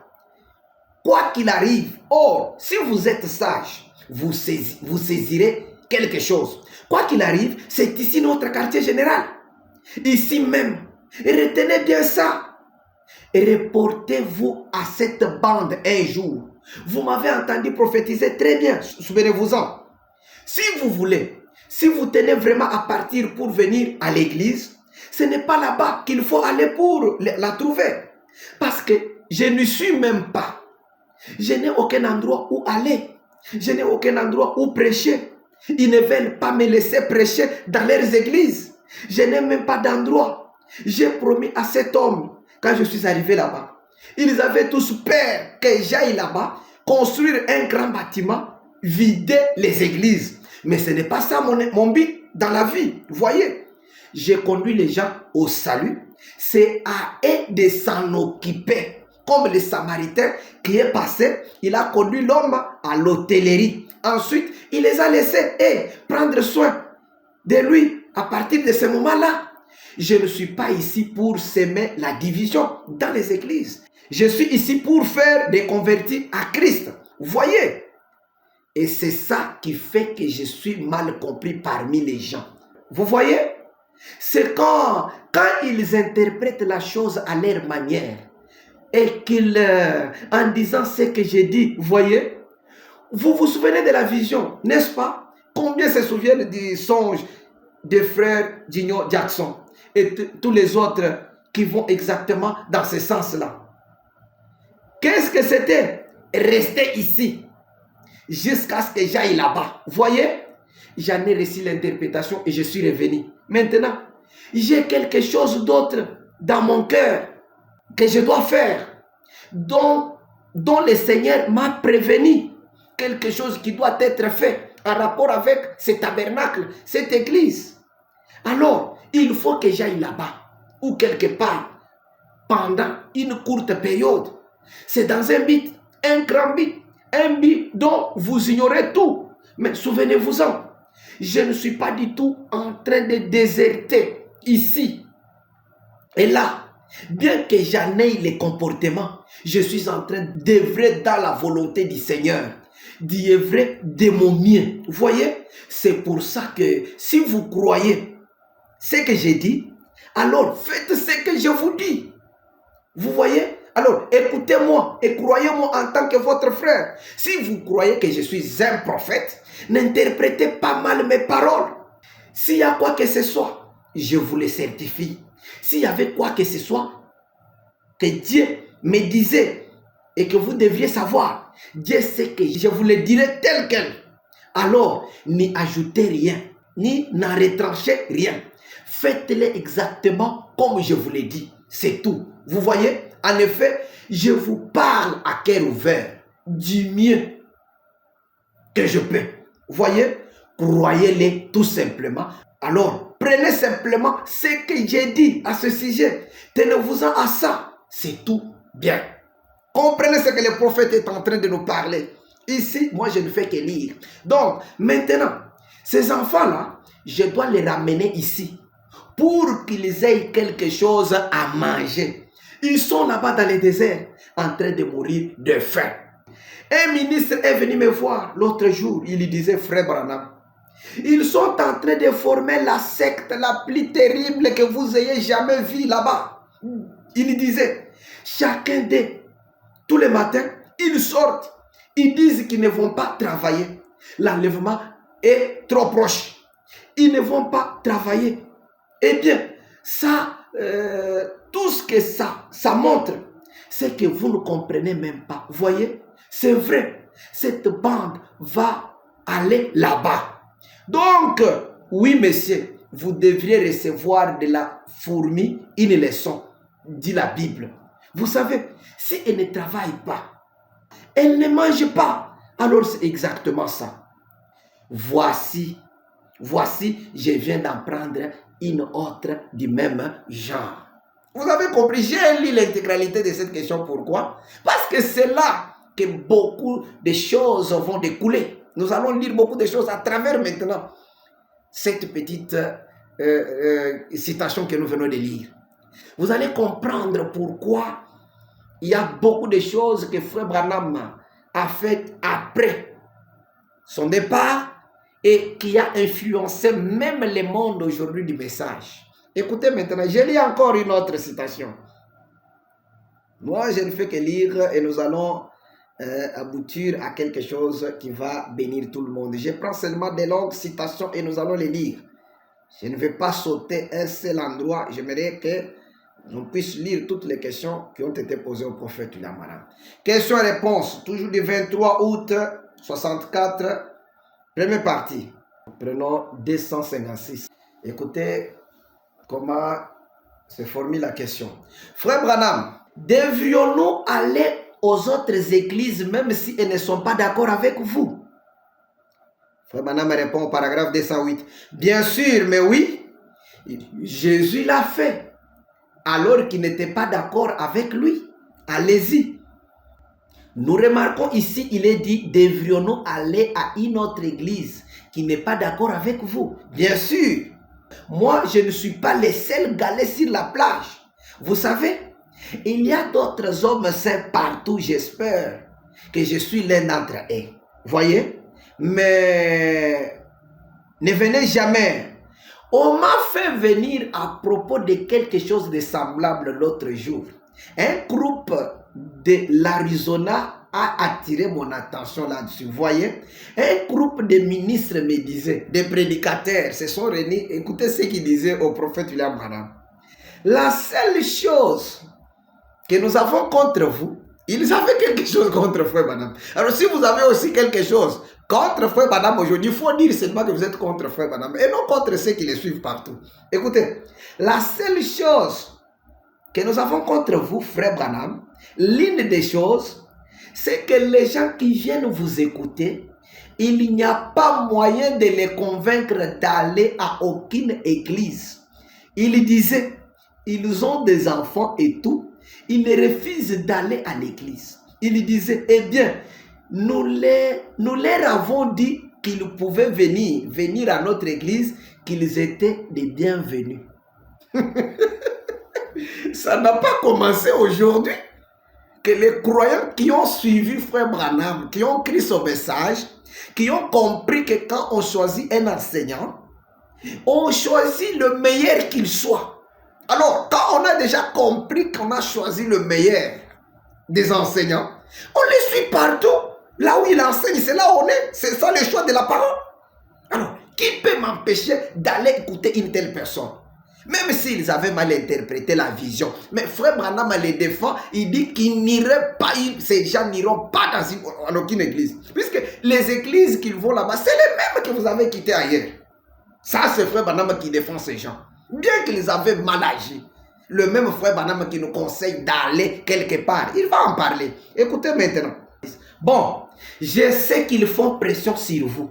Quoi qu'il arrive, or, si vous êtes sage, vous saisirez quelque chose. Quoi qu'il arrive, c'est ici notre quartier général. Ici même. Retenez bien ça. Et reportez-vous à cette bande un jour. Vous m'avez entendu prophétiser très bien. Souvenez-vous-en. Si vous voulez, si vous tenez vraiment à partir pour venir à l'église, ce n'est pas là-bas qu'il faut aller pour la trouver. Parce que je ne suis même pas. Je n'ai aucun endroit où aller. Je n'ai aucun endroit où prêcher. Ils ne veulent pas me laisser prêcher dans leurs églises. Je n'ai même pas d'endroit. J'ai promis à cet homme, quand je suis arrivé là-bas, ils avaient tous peur que j'aille là-bas, construire un grand bâtiment, vider les églises. Mais ce n'est pas ça mon but dans la vie. Voyez, j'ai conduit les gens au salut. C'est à eux de s'en occuper. Comme le Samaritain qui est passé, il a conduit l'homme à l'hôtellerie. Ensuite, il les a laissés prendre soin de lui. À partir de ce moment-là, je ne suis pas ici pour semer la division dans les églises. Je suis ici pour faire des convertis à Christ. Voyez. Et c'est ça qui fait que je suis mal compris parmi les gens. Vous voyez? C'est quand ils interprètent la chose à leur manière et qu'ils, en disant ce que j'ai dit, voyez, vous vous souvenez de la vision, n'est-ce pas? Combien se souviennent du songe des frères Gignon Jackson et tous les autres qui vont exactement dans ce sens-là? Qu'est-ce que c'était? Rester ici jusqu'à ce que j'aille là-bas. Voyez, j'en ai reçu l'interprétation et je suis revenu. Maintenant, j'ai quelque chose d'autre dans mon cœur que je dois faire, dont le Seigneur m'a prévenu. Quelque chose qui doit être fait en rapport avec ce tabernacle, cette église. Alors, il faut que j'aille là-bas ou quelque part pendant une courte période. C'est dans un but, un grand but, un but dont vous ignorez tout. Mais souvenez-vous-en, je ne suis pas du tout en train de déserter ici et là. Bien que j'en aie les comportements, je suis en train d'œuvrer dans la volonté du Seigneur, d'œuvrer de mon mieux. Vous voyez, c'est pour ça que si vous croyez ce que j'ai dit, alors faites ce que je vous dis. Vous voyez? Alors écoutez-moi et croyez-moi en tant que votre frère. Si vous croyez que je suis un prophète, n'interprétez pas mal mes paroles. S'il y a quoi que ce soit, je vous le certifie. S'il y avait quoi que ce soit que Dieu me disait et que vous deviez savoir, Dieu sait que je vous le dirai tel quel. Alors, n'y ajoutez rien, ni n'en retranchez rien. Faites-le exactement comme je vous l'ai dit. C'est tout. Vous voyez, en effet, je vous parle à cœur ouvert du mieux que je peux. Vous voyez, croyez-le tout simplement. Alors, prenez simplement ce que j'ai dit à ce sujet. Tenez-vous-en à ça. C'est tout bien. Comprenez ce que le prophète est en train de nous parler. Ici, moi, je ne fais que lire. Donc, maintenant, ces enfants-là, je dois les ramener ici pour qu'ils aient quelque chose à manger. Ils sont là-bas dans le désert, en train de mourir de faim. Un ministre est venu me voir l'autre jour. Il disait, frère Branham, ils sont en train de former la secte la plus terrible que vous ayez jamais vue là-bas. Il disait, chacun d'eux, tous les matins, ils sortent. Ils disent qu'ils ne vont pas travailler. L'enlèvement est trop proche. Ils ne vont pas travailler. Eh bien, ça, tout ce que ça montre, c'est que vous ne comprenez même pas. Vous voyez, c'est vrai, cette bande va aller là-bas. Donc, oui, monsieur, vous devriez recevoir de la fourmi une leçon, dit la Bible. Vous savez, si elle ne travaille pas, elle ne mange pas, alors c'est exactement ça. Voici, je viens d'en prendre une autre du même genre. Vous avez compris, j'ai lu l'intégralité de cette question. Pourquoi? Parce que c'est là que beaucoup de choses vont découler. Nous allons lire beaucoup de choses à travers maintenant cette petite citation que nous venons de lire. Vous allez comprendre pourquoi il y a beaucoup de choses que Frère Branham a faites après son départ et qui a influencé même le monde aujourd'hui du message. Écoutez maintenant, je lis encore une autre citation. Moi, je ne fais que lire et nous allons aboutir à quelque chose qui va bénir tout le monde. Je prends seulement des longues citations et nous allons les lire. Je ne vais pas sauter un seul endroit. J'aimerais que on puisse lire toutes les questions qui ont été posées au prophète William Branham. Question-réponse, toujours du 23 août 64, première partie. Prenons 256. Écoutez comment se formule la question. Frère Branham, devrions-nous aller aux autres églises même si elles ne sont pas d'accord avec vous? Frère Branham répond au paragraphe 208. Bien sûr, mais oui, Jésus l'a fait. Alors qu'il n'était pas d'accord avec lui. Allez-y. Nous remarquons ici, il est dit, devrions-nous aller à une autre église qui n'est pas d'accord avec vous? Bien sûr. Moi, je ne suis pas le seul galet sur la plage. Vous savez, il y a d'autres hommes saints partout, j'espère que je suis l'un d'entre eux. Voyez? Mais ne venez jamais. On m'a fait venir à propos de quelque chose de semblable l'autre jour. Un groupe de l'Arizona a attiré mon attention là-dessus. Vous voyez? Un groupe de ministres me disait, des prédicateurs se sont réunis. Écoutez ce qu'ils disaient au prophète William Branham. La seule chose que nous avons contre vous, ils avaient quelque chose contre Frère Branham. Alors si vous avez aussi quelque chose contre Frère Branham aujourd'hui, il faut dire seulement que vous êtes contre Frère Branham et non contre ceux qui les suivent partout. Écoutez, la seule chose que nous avons contre vous, Frère Branham, l'une des choses, c'est que les gens qui viennent vous écouter, il n'y a pas moyen de les convaincre d'aller à aucune église. Il disait, ils ont des enfants et tout, ils refusent d'aller à l'église. Il disait, eh bien, nous leur avons dit qu'ils pouvaient venir à notre église, qu'ils étaient les bienvenus. Ça n'a pas commencé aujourd'hui. Que les croyants qui ont suivi Frère Branham, qui ont écrit son message, qui ont compris que quand on choisit un enseignant, on choisit le meilleur qu'il soit. Alors, quand on a déjà compris qu'on a choisi le meilleur des enseignants, on les suit partout. Là où il enseigne, c'est là où on est. C'est ça le choix de la parole. Alors, qui peut m'empêcher d'aller écouter une telle personne? Même s'ils avaient mal interprété la vision. Mais Frère Branham les défend, il dit qu'ils n'iraient pas, ces gens n'iront pas dans aucune église. Puisque les églises qu'ils vont là-bas, c'est les mêmes que vous avez quittés ailleurs. Ça, c'est Frère Branham qui défend ces gens. Bien qu'ils avaient mal agi. Le même Frère Branham qui nous conseille d'aller quelque part. Il va en parler. Écoutez maintenant. Bon, je sais qu'ils font pression sur vous.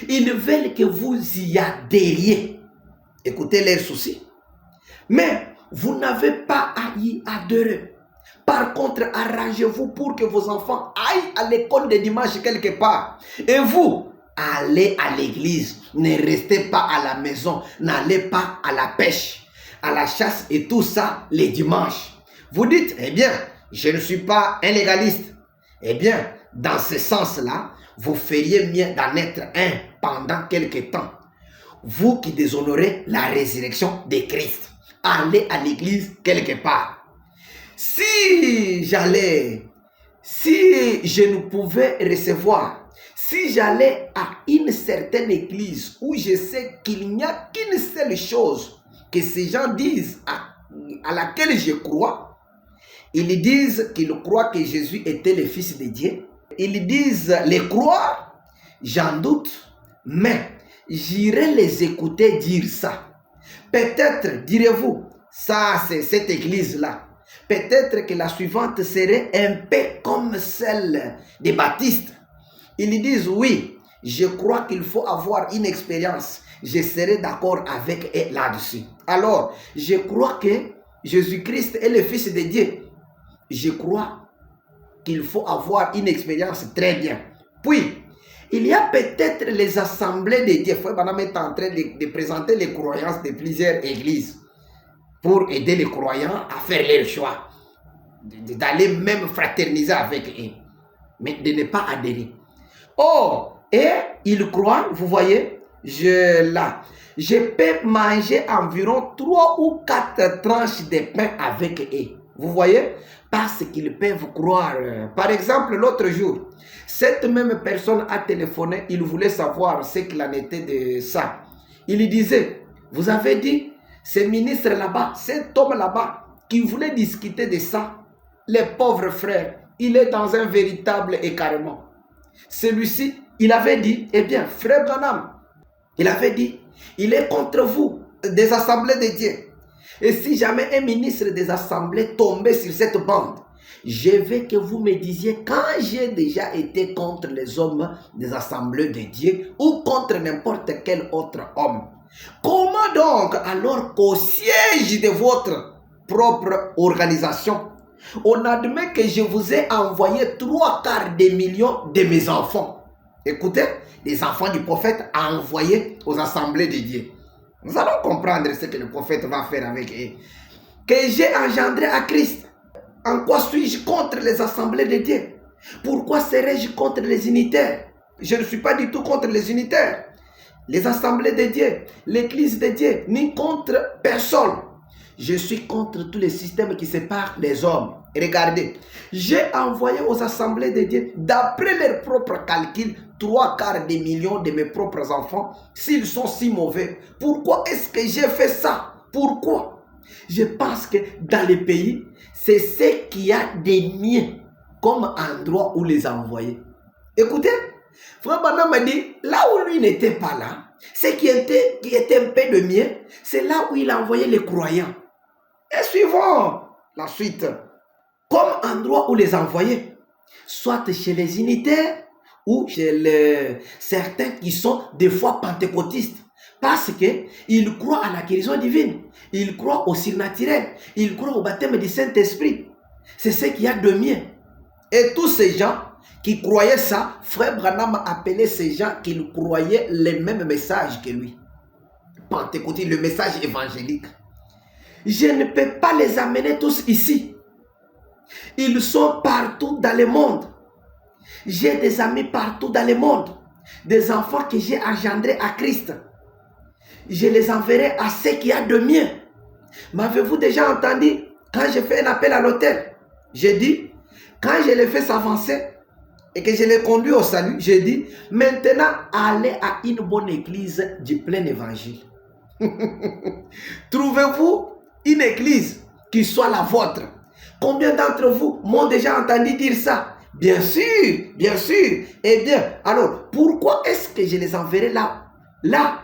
Ils veulent que vous y adhériez. Écoutez leurs soucis. Mais vous n'avez pas à y adhérer. Par contre, arrangez-vous pour que vos enfants aillent à l'école de dimanche quelque part. Et vous, allez à l'église. Ne restez pas à la maison. N'allez pas à la pêche, à la chasse et tout ça les dimanches. Vous dites, eh bien, je ne suis pas un légaliste. Eh bien, dans ce sens-là, vous feriez mieux d'en être un pendant quelque temps. Vous qui déshonorez la résurrection de Christ. Allez à l'église quelque part. Si je ne pouvais recevoir, si j'allais à une certaine église où je sais qu'il n'y a qu'une seule chose que ces gens disent à laquelle je crois, ils disent qu'ils croient que Jésus était le Fils de Dieu. Ils disent les croire, j'en doute, mais j'irai les écouter dire ça. Peut-être, direz-vous, ça c'est cette église-là. Peut-être que la suivante serait un peu comme celle des baptistes. Ils disent, oui, je crois qu'il faut avoir une expérience. Je serai d'accord avec eux là-dessus. Alors, je crois que Jésus-Christ est le Fils de Dieu. Je crois qu'il faut avoir une expérience très bien. Puis, il y a peut-être les assemblées de Dieu. Frère Branham est en train de présenter les croyances de plusieurs églises pour aider les croyants à faire leur choix, d'aller même fraterniser avec eux, mais de ne pas adhérer. Oh, et ils croient, vous voyez, je peux manger environ 3 ou 4 tranches de pain avec eux. Vous voyez, parce qu'ils peuvent croire. Par exemple, l'autre jour, cette même personne a téléphoné, il voulait savoir ce qu'il en était de ça. Il disait, vous avez dit, ce ministre là-bas, cet homme là-bas, qui voulait discuter de ça, les pauvres frères, il est dans un véritable écartement. Celui-ci, il avait dit, eh bien, frère Branham, il avait dit, il est contre vous, des assemblées de Dieu. Et si jamais un ministre des assemblées tombait sur cette bande, je veux que vous me disiez quand j'ai déjà été contre les hommes des assemblées de Dieu ou contre n'importe quel autre homme. Comment donc alors qu'au siège de votre propre organisation, on admet que je vous ai envoyé 3/4 des millions de mes enfants. Écoutez, les enfants du prophète envoyés aux assemblées de Dieu. Nous allons comprendre ce que le prophète va faire avec eux. Que j'ai engendré à Christ. En quoi suis-je contre les assemblées de Dieu? Pourquoi serais-je contre les unitaires? Je ne suis pas du tout contre les unitaires, les assemblées de Dieu, l'église de Dieu, ni contre personne. Je suis contre tous les systèmes qui séparent les hommes. Regardez, j'ai envoyé aux assemblées de Dieu, d'après leurs propres calculs, 3/4 des millions de mes propres enfants. S'ils sont si mauvais, pourquoi est-ce que j'ai fait ça? Pourquoi? Je pense que dans les pays, c'est ce qu'il y a de mieux comme endroit où les envoyer. Écoutez, Frère Branham m'a dit, là où lui n'était pas là, ce qui était un peu de mieux, c'est là où il a envoyé les croyants. Et suivons la suite. Comme endroit où les envoyer, soit chez les unitaires ou chez certains qui sont des fois pentecôtistes. Parce qu'ils croient à la guérison divine. Ils croient au surnaturel. Ils croient au baptême du Saint-Esprit. C'est ce qu'il y a de mieux. Et tous ces gens qui croyaient ça, Frère Branham a appelé ces gens qui croyaient les mêmes messages que lui. Pentecôtiste, le message évangélique. Je ne peux pas les amener tous ici. Ils sont partout dans le monde. J'ai des amis partout dans le monde. Des enfants que j'ai engendrés à Christ. Je les enverrai à ce qu'il y a de mieux. M'avez-vous déjà entendu quand je fais un appel à l'autel? J'ai dit, quand je les fais s'avancer et que je les conduis au salut, j'ai dit, maintenant allez à une bonne église du plein évangile. Trouvez-vous une église qui soit la vôtre. Combien d'entre vous m'ont déjà entendu dire ça? Bien sûr, bien sûr. Eh bien, alors, pourquoi est-ce que je les enverrai là? Là.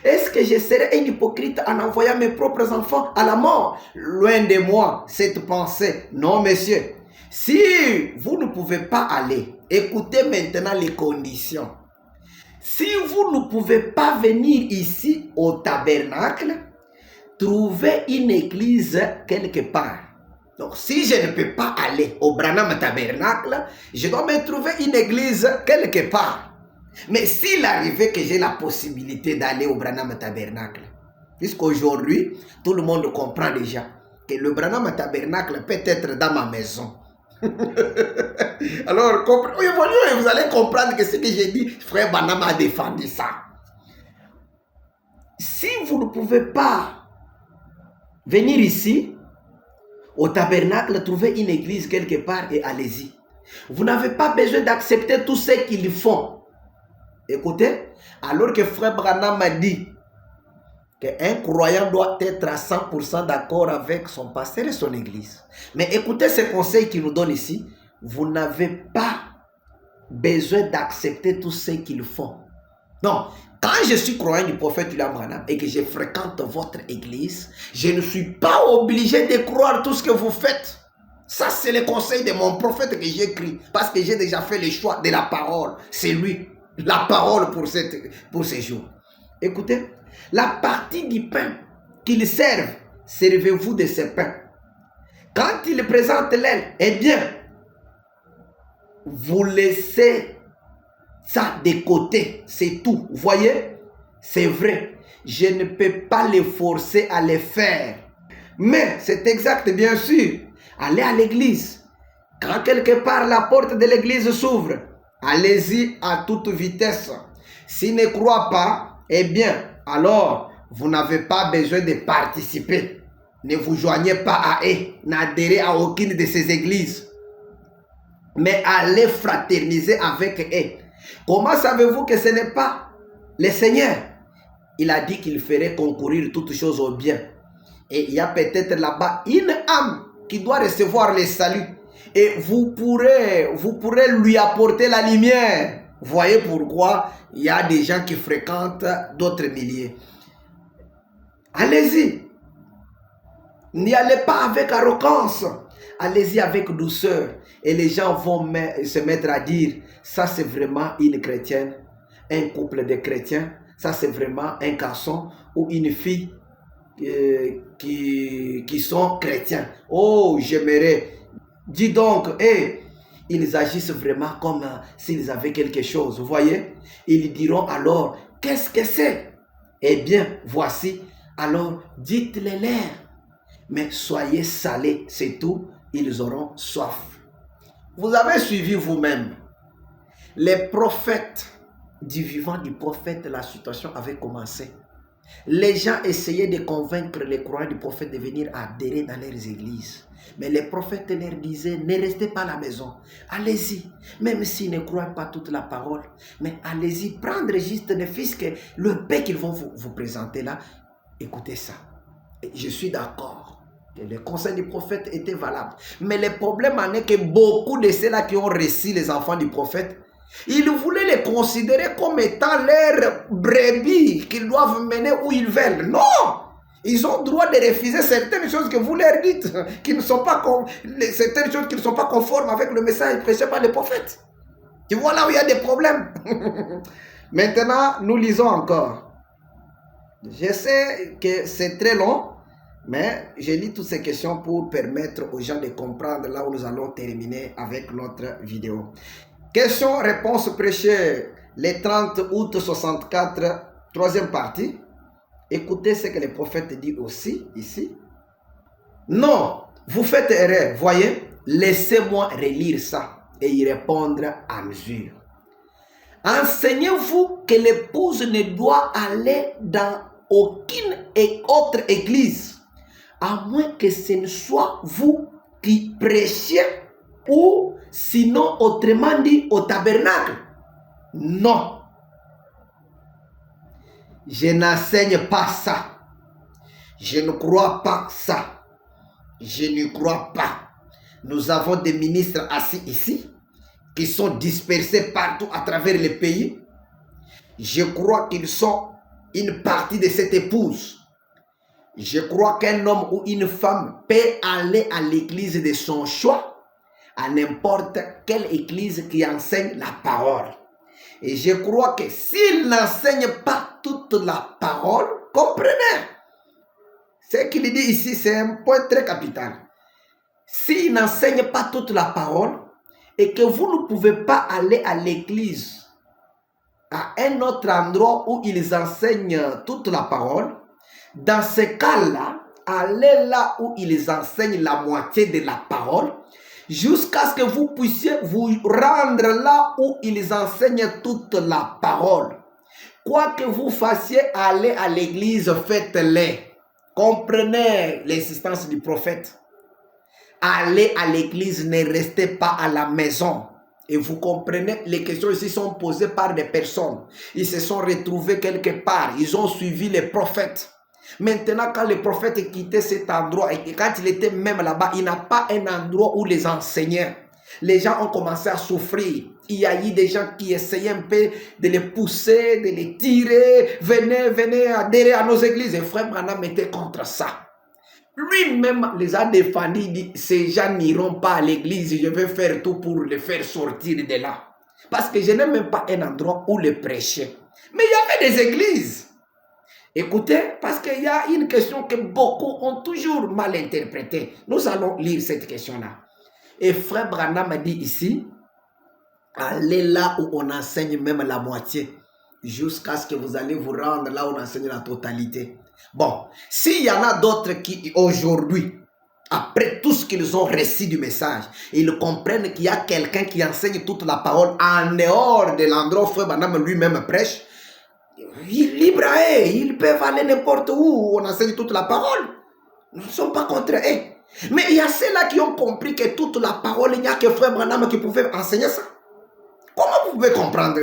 Est-ce que je serai un hypocrite en envoyant mes propres enfants à la mort? Loin de moi, cette pensée. Non, monsieur. Si vous ne pouvez pas aller, écoutez maintenant les conditions. Si vous ne pouvez pas venir ici au tabernacle, trouvez une église quelque part. Donc, si je ne peux pas aller au Branham Tabernacle, je dois me trouver une église quelque part. Mais s'il arrivait que j'ai la possibilité d'aller au Branham Tabernacle, puisqu'aujourd'hui, tout le monde comprend déjà que le Branham Tabernacle peut être dans ma maison. Alors, vous allez comprendre que ce que j'ai dit, Frère Branham a défendu ça. Si vous ne pouvez pas venir ici, au tabernacle, trouvez une église quelque part et allez-y. Vous n'avez pas besoin d'accepter tout ce qu'ils font. Écoutez, alors que Frère Branham m'a dit qu'un croyant doit être à 100% d'accord avec son pasteur et son église. Mais écoutez ce conseil qu'il nous donne ici. Vous n'avez pas besoin d'accepter tout ce qu'ils font. Non, quand je suis croyant du prophète William Branham et que je fréquente votre église, je ne suis pas obligé de croire tout ce que vous faites. Ça, c'est le conseil de mon prophète que j'ai écrit. Parce que j'ai déjà fait le choix de la parole. C'est lui, la parole pour ces jours. Écoutez, la partie du pain qu'ils servent, servez-vous de ce pain. Quand ils présentent l'aile, eh bien, vous laissez ça de côté, c'est tout. Vous voyez, c'est vrai. Je ne peux pas les forcer à le faire. Mais c'est exact, bien sûr. Allez à l'église. Quand quelque part la porte de l'église s'ouvre, allez-y à toute vitesse. S'ils ne croient pas, eh bien, alors, vous n'avez pas besoin de participer. Ne vous joignez pas à eux. N'adhérez à aucune de ces églises. Mais allez fraterniser avec eux. Comment savez-vous que ce n'est pas le Seigneur? Il a dit qu'il ferait concourir toutes choses au bien. Et il y a peut-être là-bas une âme qui doit recevoir le salut. Et vous pourrez lui apporter la lumière. Voyez pourquoi il y a des gens qui fréquentent d'autres milliers. Allez-y. N'y allez pas avec arrogance. Allez-y avec douceur. Et les gens vont se mettre à dire, ça c'est vraiment une chrétienne, un couple de chrétiens, ça c'est vraiment un garçon ou une fille qui sont chrétiens. Oh, j'aimerais. Dis donc, ils agissent vraiment comme s'ils avaient quelque chose. Vous voyez? Ils diront alors, qu'est-ce que c'est? Eh bien, voici. Alors, dites-les l'air. Mais soyez salés, c'est tout. Ils auront soif. Vous avez suivi vous-même. Les prophètes, du vivant du prophète, la situation avait commencé. Les gens essayaient de convaincre les croyants du prophète de venir adhérer dans leurs églises. Mais les prophètes leur disaient, ne restez pas à la maison. Allez-y, même s'ils ne croient pas toute la parole. Mais allez-y, prendre juste ne fût-ce que le pain qu'ils vont vous présenter là. Écoutez ça. Je suis d'accord. Le conseil du prophète était valable. Mais le problème en est que beaucoup de ceux-là qui ont reçu les enfants du prophète, ils voulaient les considérer comme étant leurs brebis qu'ils doivent mener où ils veulent. Non! Ils ont le droit de refuser certaines choses que vous leur dites, certaines choses qui ne sont pas conformes avec le message prêché par les prophètes. Tu vois là où il y a des problèmes. Maintenant, nous lisons encore. Je sais que c'est très long, mais je lis toutes ces questions pour permettre aux gens de comprendre là où nous allons terminer avec notre vidéo. Question-réponse prêchée le 30 août 64, troisième partie. Écoutez ce que le prophète dit aussi ici. Non, vous faites erreur, voyez, laissez-moi relire ça et y répondre à mesure. Enseignez-vous que l'épouse ne doit aller dans aucune autre église, à moins que ce ne soit vous qui prêchiez, ou sinon autrement dit au tabernacle. Non, je n'enseigne pas ça. Je ne crois pas ça. Je ne crois pas. Nous avons des ministres assis ici qui sont dispersés partout à travers le pays. Je crois qu'ils sont une partie de cette épouse. Je crois qu'un homme ou une femme peut aller à l'église de son choix, à n'importe quelle église qui enseigne la parole. Et je crois que s'il n'enseigne pas toute la parole, comprenez, ce qu'il dit ici, c'est un point très capital. S'il n'enseigne pas toute la parole et que vous ne pouvez pas aller à l'église, à un autre endroit où ils enseignent toute la parole, dans ce cas-là, allez là où ils enseignent la moitié de la parole, jusqu'à ce que vous puissiez vous rendre là où ils enseignent toute la parole. Quoi que vous fassiez, allez à l'église, faites-le. Comprenez l'insistance du prophète. Allez à l'église, ne restez pas à la maison. Et vous comprenez, les questions ici sont posées par des personnes. Ils se sont retrouvés quelque part. Ils ont suivi les prophètes. Maintenant, quand le prophète quittait cet endroit et quand il était même là-bas, il n'a pas un endroit où les enseigner. Les gens ont commencé à souffrir. Il y a eu des gens qui essayaient un peu de les pousser, de les tirer. Venez adhérer à nos églises. Et Frère Branham était contre ça. Lui-même les a défendus. Il dit, ces gens n'iront pas à l'église. Je vais faire tout pour les faire sortir de là. Parce que je n'ai même pas un endroit où les prêcher. Mais il y avait des églises. Écoutez, parce qu'il y a une question que beaucoup ont toujours mal interprétée. Nous allons lire cette question-là. Et Frère Branham a dit ici, allez là où on enseigne même la moitié, jusqu'à ce que vous allez vous rendre là où on enseigne la totalité. Bon, s'il y en a d'autres qui aujourd'hui, après tout ce qu'ils ont reçu du message, ils comprennent qu'il y a quelqu'un qui enseigne toute la parole en dehors de l'endroit où Frère Branham lui-même prêche, libre à eux, ils peuvent aller n'importe où on enseigne toute la parole. Nous ne sommes pas contre eux. Mais il y a ceux-là qui ont compris que toute la parole, il n'y a que Frère Branham qui pouvait enseigner ça. Comment vous pouvez comprendre,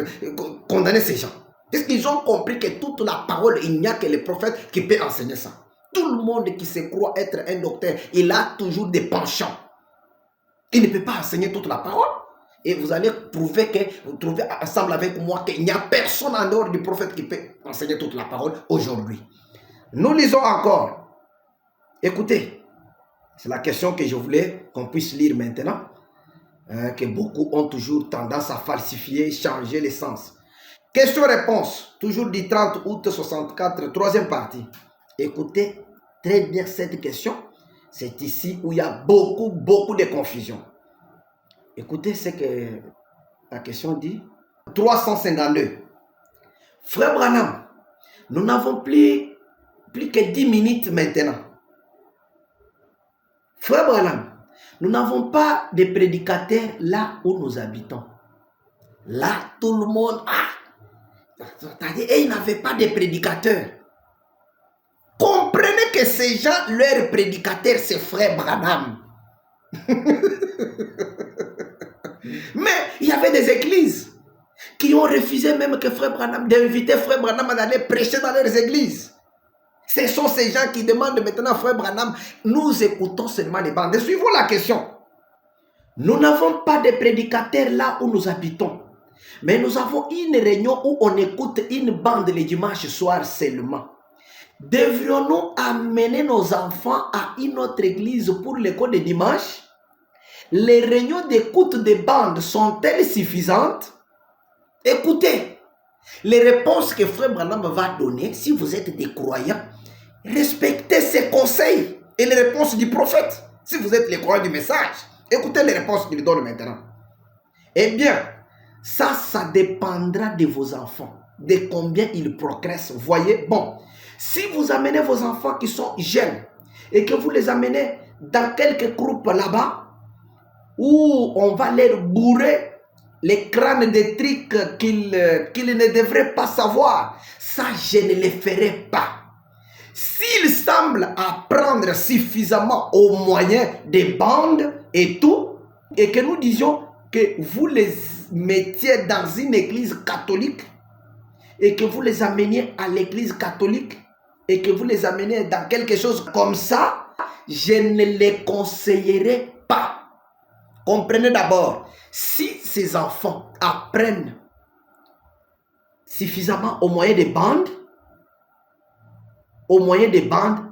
condamner ces gens? Parce qu'ils ont compris que toute la parole, il n'y a que le prophète qui peut enseigner ça. Tout le monde qui se croit être un docteur, il a toujours des penchants. Il ne peut pas enseigner toute la parole. Et vous allez prouver que, vous trouvez ensemble avec moi qu'il n'y a personne en dehors du prophète qui peut enseigner toute la parole aujourd'hui. Nous lisons encore. Écoutez, c'est la question que je voulais qu'on puisse lire maintenant. Que beaucoup ont toujours tendance à falsifier, changer les sens. Question-réponse, toujours du 30 août 64, troisième partie. Écoutez très bien cette question. C'est ici où il y a beaucoup de confusion. Écoutez ce que la question dit. 352. Frère Branham, nous n'avons plus que 10 minutes maintenant. Frère Branham, nous n'avons pas de prédicateurs là où nous habitons. Là, tout le monde a. C'est-à-dire, ils n'avaient pas de prédicateurs. Comprenez que ces gens, leur prédicateur, c'est Frère Branham. Mais il y avait des églises qui ont refusé même que Frère Branham, d'inviter Frère Branham à aller prêcher dans leurs églises. Ce sont ces gens qui demandent maintenant à Frère Branham, nous écoutons seulement les bandes. Suivons la question. Nous n'avons pas de prédicateurs là où nous habitons. Mais nous avons une réunion où on écoute une bande le dimanche soir seulement. Devrions-nous amener nos enfants à une autre église pour l'école de dimanche? Les réunions d'écoute des bandes sont-elles suffisantes? Écoutez, Les réponses que Frère Branham va donner, si vous êtes des croyants, respectez ses conseils et les réponses du prophète. Si vous êtes les croyants du message, écoutez les réponses qu'il donne maintenant. Eh bien, ça dépendra de vos enfants, de combien ils progressent. Voyez, bon, si vous amenez vos enfants qui sont jeunes et que vous les amenez dans quelques groupes là-bas, où on va leur bourrer les crânes des trucs qu'ils ne devraient pas savoir, ça je ne les ferai pas. S'ils semblent apprendre suffisamment au moyen des bandes et tout, et que nous disions que vous les mettiez dans une église catholique, et que vous les ameniez à l'église catholique, et que vous les ameniez dans quelque chose comme ça, je ne les conseillerais pas. Comprenez d'abord, si ces enfants apprennent suffisamment au moyen des bandes,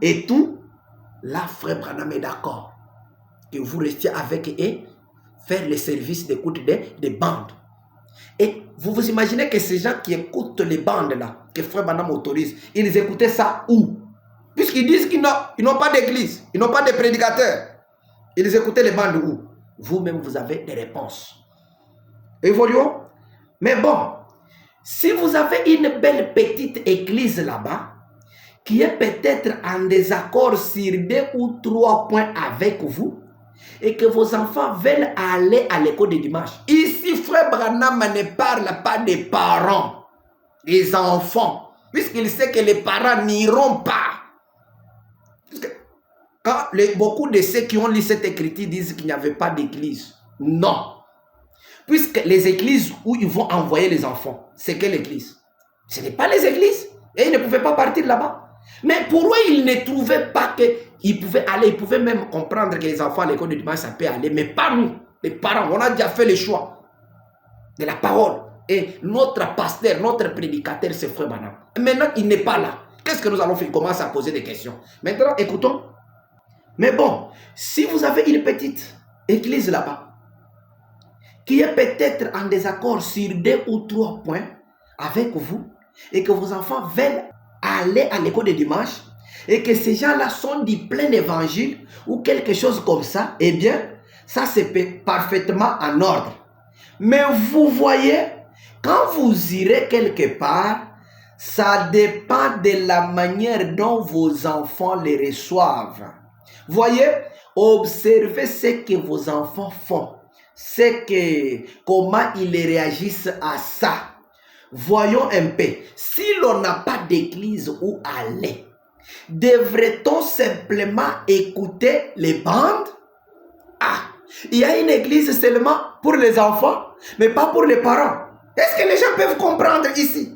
et tout, là, Frère Branham est d'accord que vous restiez avec eux, faire le service d'écoute des bandes. Et vous vous imaginez que ces gens qui écoutent les bandes là, que Frère Branham autorise, ils écoutaient ça où? Puisqu'ils disent qu'ils n'ont pas d'église, ils n'ont pas de prédicateurs. Ils écoutaient les bandes où? Vous-même, vous avez des réponses. Évoluons. Mais bon, si vous avez une belle petite église là-bas, qui est peut-être en désaccord sur 2 ou 3 points avec vous, et que vos enfants veulent aller à l'école de dimanche. Ici, Frère Branham ne parle pas des parents, des enfants, puisqu'il sait que les parents n'iront pas. Quand beaucoup de ceux qui ont lu cette écriture disent qu'il n'y avait pas d'église. Non. Puisque les églises où ils vont envoyer les enfants, c'est quelle église? Ce n'est pas les églises. Et ils ne pouvaient pas partir là-bas. Mais pour eux, ils ne trouvaient pas qu'ils pouvaient aller. Ils pouvaient même comprendre que les enfants à l'école de dimanche, ça peut aller. Mais pas nous, les parents. On a déjà fait le choix de la parole. Et notre pasteur, notre prédicateur, c'est Frère Branham. Maintenant, il n'est pas là. Qu'est-ce que nous allons faire? Il commence à poser des questions. Maintenant, écoutons. Mais bon, si vous avez une petite église là-bas, qui est peut-être en désaccord sur 2 ou 3 points avec vous, et que vos enfants veulent aller à l'école de dimanche, et que ces gens-là sont du plein évangile, ou quelque chose comme ça, eh bien, ça c'est parfaitement en ordre. Mais vous voyez, quand vous irez quelque part, ça dépend de la manière dont vos enfants les reçoivent. Voyez, observez ce que vos enfants font. Comment ils réagissent à ça. Voyons un peu. Si l'on n'a pas d'église où aller, devrait-on simplement écouter les bandes? Ah, il y a une église seulement pour les enfants, mais pas pour les parents. Est-ce que les gens peuvent comprendre ici?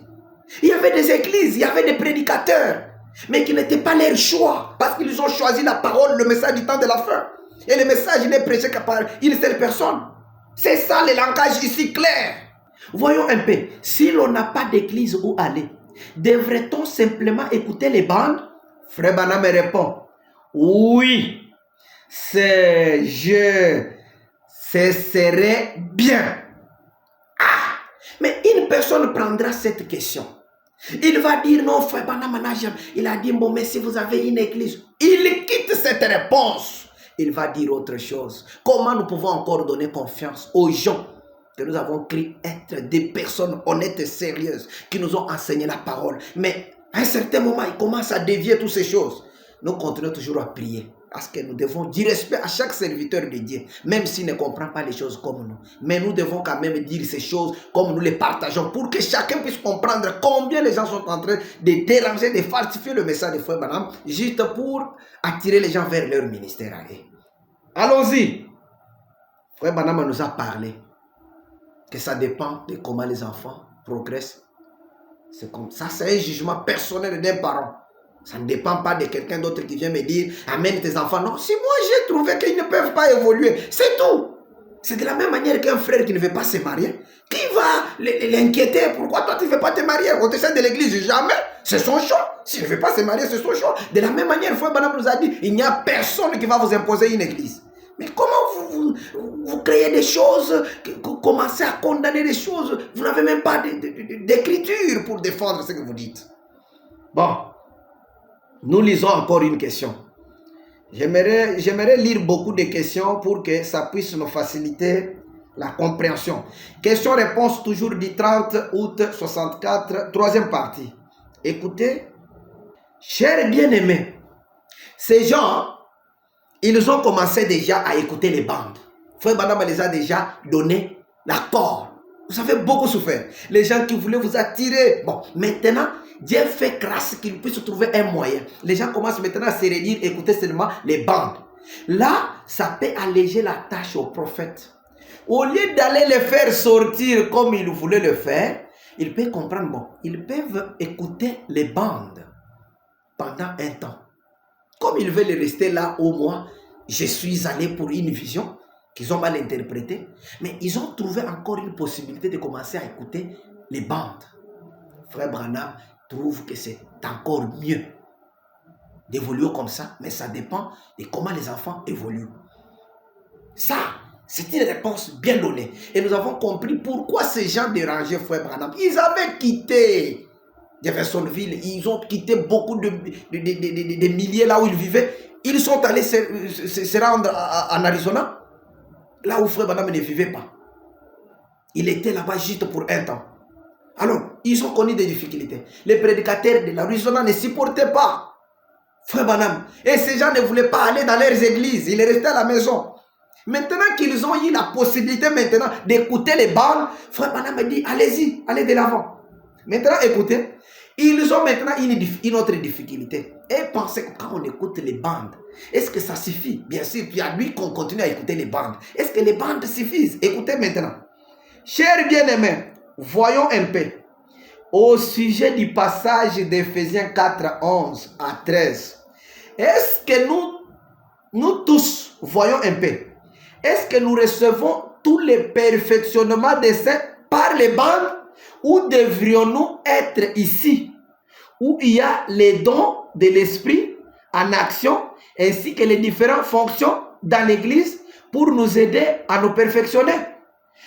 Il y avait des églises, il y avait des prédicateurs, mais qui n'étaient pas leur choix, parce qu'ils ont choisi la parole, le message du temps de la fin. Et le message n'est prêché que par une seule personne. C'est ça le langage ici clair. Voyons un peu, si l'on n'a pas d'église où aller, devrait-on simplement écouter les bandes? Frère Branham me répond, oui, ce serait bien. Ah, mais une personne prendra cette question. Il va dire non, Frère Branham, il a dit bon, mais si vous avez une église, il quitte cette réponse. Il va dire autre chose. Comment nous pouvons encore donner confiance aux gens que nous avons cru être des personnes honnêtes et sérieuses qui nous ont enseigné la parole? Mais à un certain moment, ils commencent à dévier toutes ces choses. Nous continuons toujours à prier. Parce que nous devons dire respect à chaque serviteur de Dieu, même s'il ne comprend pas les choses comme nous. Mais nous devons quand même dire ces choses comme nous les partageons pour que chacun puisse comprendre combien les gens sont en train de déranger, de falsifier le message de Frère Branham, juste pour attirer les gens vers leur ministère. Allons-y. Frère Branham nous a parlé que ça dépend de comment les enfants progressent. C'est comme ça, c'est un jugement personnel d'un parent. Ça ne dépend pas de quelqu'un d'autre qui vient me dire amène tes enfants. Non, si moi j'ai trouvé qu'ils ne peuvent pas évoluer, c'est tout. C'est de la même manière qu'un frère qui ne veut pas se marier. Qui va l'inquiéter? Pourquoi toi tu ne veux pas te marier? On te sert de l'église, jamais. C'est son choix. S'il ne veut pas se marier, c'est son choix. De la même manière, Frère Branham nous a dit il n'y a personne qui va vous imposer une église. Mais comment vous créez des choses, vous commencez à condamner des choses, vous n'avez même pas d'écriture pour défendre ce que vous dites. Bon, nous lisons encore une question. J'aimerais lire beaucoup de questions pour que ça puisse nous faciliter la compréhension. Question-réponse toujours du 30 août 64, troisième partie. Écoutez, chers bien-aimés, ces gens, ils ont commencé déjà à écouter les bandes. Frère Branham les a déjà donné l'accord. Vous avez beaucoup souffert. Les gens qui voulaient vous attirer. Bon, maintenant, Dieu fait grâce qu'il puisse trouver un moyen. Les gens commencent maintenant à se réunir, écouter seulement les bandes. Là, ça peut alléger la tâche aux prophètes. Au lieu d'aller les faire sortir comme ils voulaient le faire, ils peuvent comprendre, bon, ils peuvent écouter les bandes pendant un temps. Comme ils veulent rester là au moins, je suis allé pour une vision qu'ils ont mal interprétée, mais ils ont trouvé encore une possibilité de commencer à écouter les bandes. Frère Branham trouve que c'est encore mieux d'évoluer comme ça, mais ça dépend de comment les enfants évoluent. Ça, c'est une réponse bien donnée. Et nous avons compris pourquoi ces gens dérangeaient Frère Branham. Ils avaient quitté Jeffersonville, ils ont quitté beaucoup de milliers là où ils vivaient. Ils sont allés se rendre en Arizona, là où Frère Branham ne vivait pas. Il était là-bas juste pour un temps. Alors, ils ont connu des difficultés. Les prédicateurs de l'Arizona ne supportaient pas Frère Branham. Et ces gens ne voulaient pas aller dans leurs églises. Ils restaient à la maison. Maintenant qu'ils ont eu la possibilité maintenant d'écouter les bandes, Frère Branham a dit, allez-y, allez de l'avant. Maintenant, écoutez, ils ont maintenant une autre difficulté. Et pensez que quand on écoute les bandes, est-ce que ça suffit? Bien sûr, puis à lui qu'on continue à écouter les bandes. Est-ce que les bandes suffisent? Écoutez maintenant. Chers bien-aimés, voyons un peu. Au sujet du passage d'Éphésiens 4, 11 à 13, est-ce que nous tous, voyons un peu, est-ce que nous recevons tous les perfectionnements des saints par les bandes ou devrions-nous être ici où il y a les dons de l'esprit en action ainsi que les différentes fonctions dans l'église pour nous aider à nous perfectionner?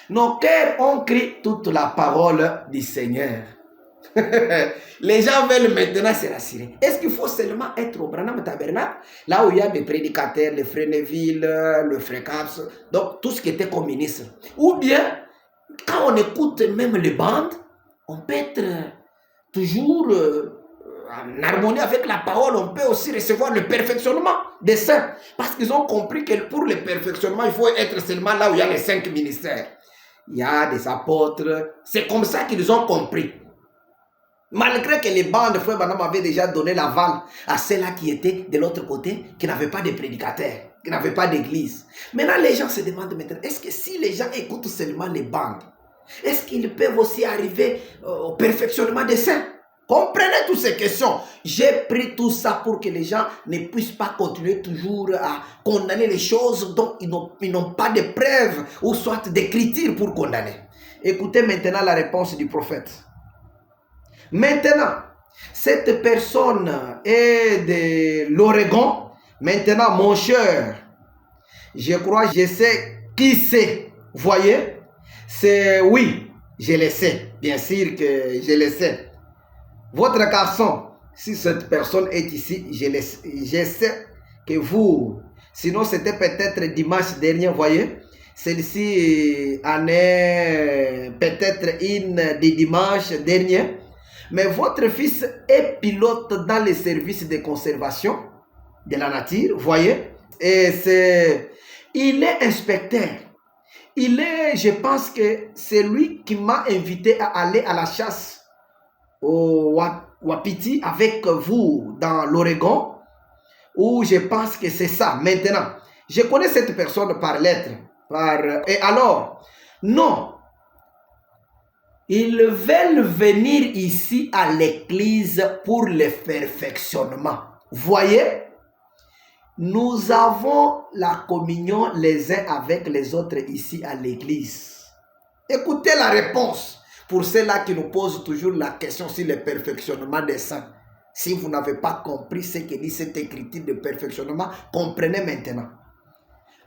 Nos cœurs ont crié toute la parole du Seigneur. Les gens veulent maintenant se rassurer. Est-ce qu'il faut seulement être au Branham Tabernacle, là où il y a des prédicateurs, le frère Neville, le frère Caps, donc tout ce qui était communiste? Ou bien, quand on écoute même les bandes, on peut être toujours en harmonie avec la parole, on peut aussi recevoir le perfectionnement des saints. Parce qu'ils ont compris que pour le perfectionnement, il faut être seulement là où il y a les 5 ministères. Il y a des apôtres. C'est comme ça qu'ils ont compris. Malgré que les bandes de Frère Branham avaient déjà donné l'aval à ceux-là qui étaient de l'autre côté, qui n'avaient pas de prédicateurs, qui n'avaient pas d'église. Maintenant, les gens se demandent maintenant, est-ce que si les gens écoutent seulement les bandes, est-ce qu'ils peuvent aussi arriver au perfectionnement des saints? Comprenez toutes ces questions. J'ai pris tout ça pour que les gens ne puissent pas continuer toujours à condamner les choses dont ils n'ont pas de preuves ou soit d'écriture pour condamner. Écoutez maintenant la réponse du prophète. Maintenant, cette personne est de l'Oregon. Maintenant, mon cher, je crois, je sais qui c'est. Voyez? C'est, oui, je le sais. Bien sûr que je le sais. Votre garçon, si cette personne est ici, je sais que vous, sinon c'était peut-être dimanche dernier, voyez? Celle-ci en est peut-être une des dimanches dernier. Mais votre fils est pilote dans les services de conservation de la nature, voyez? Et il est inspecteur. Je pense que c'est lui qui m'a invité à aller à la chasse au Wapiti avec vous dans l'Oregon, où je pense que c'est ça. Maintenant, je connais cette personne par lettre. Et alors, non. Ils veulent venir ici à l'église pour le perfectionnement. Voyez, nous avons la communion les uns avec les autres ici à l'église. Écoutez la réponse pour ceux-là qui nous posent toujours la question sur le perfectionnement des saints. Si vous n'avez pas compris ce que dit cette écriture de perfectionnement, comprenez maintenant.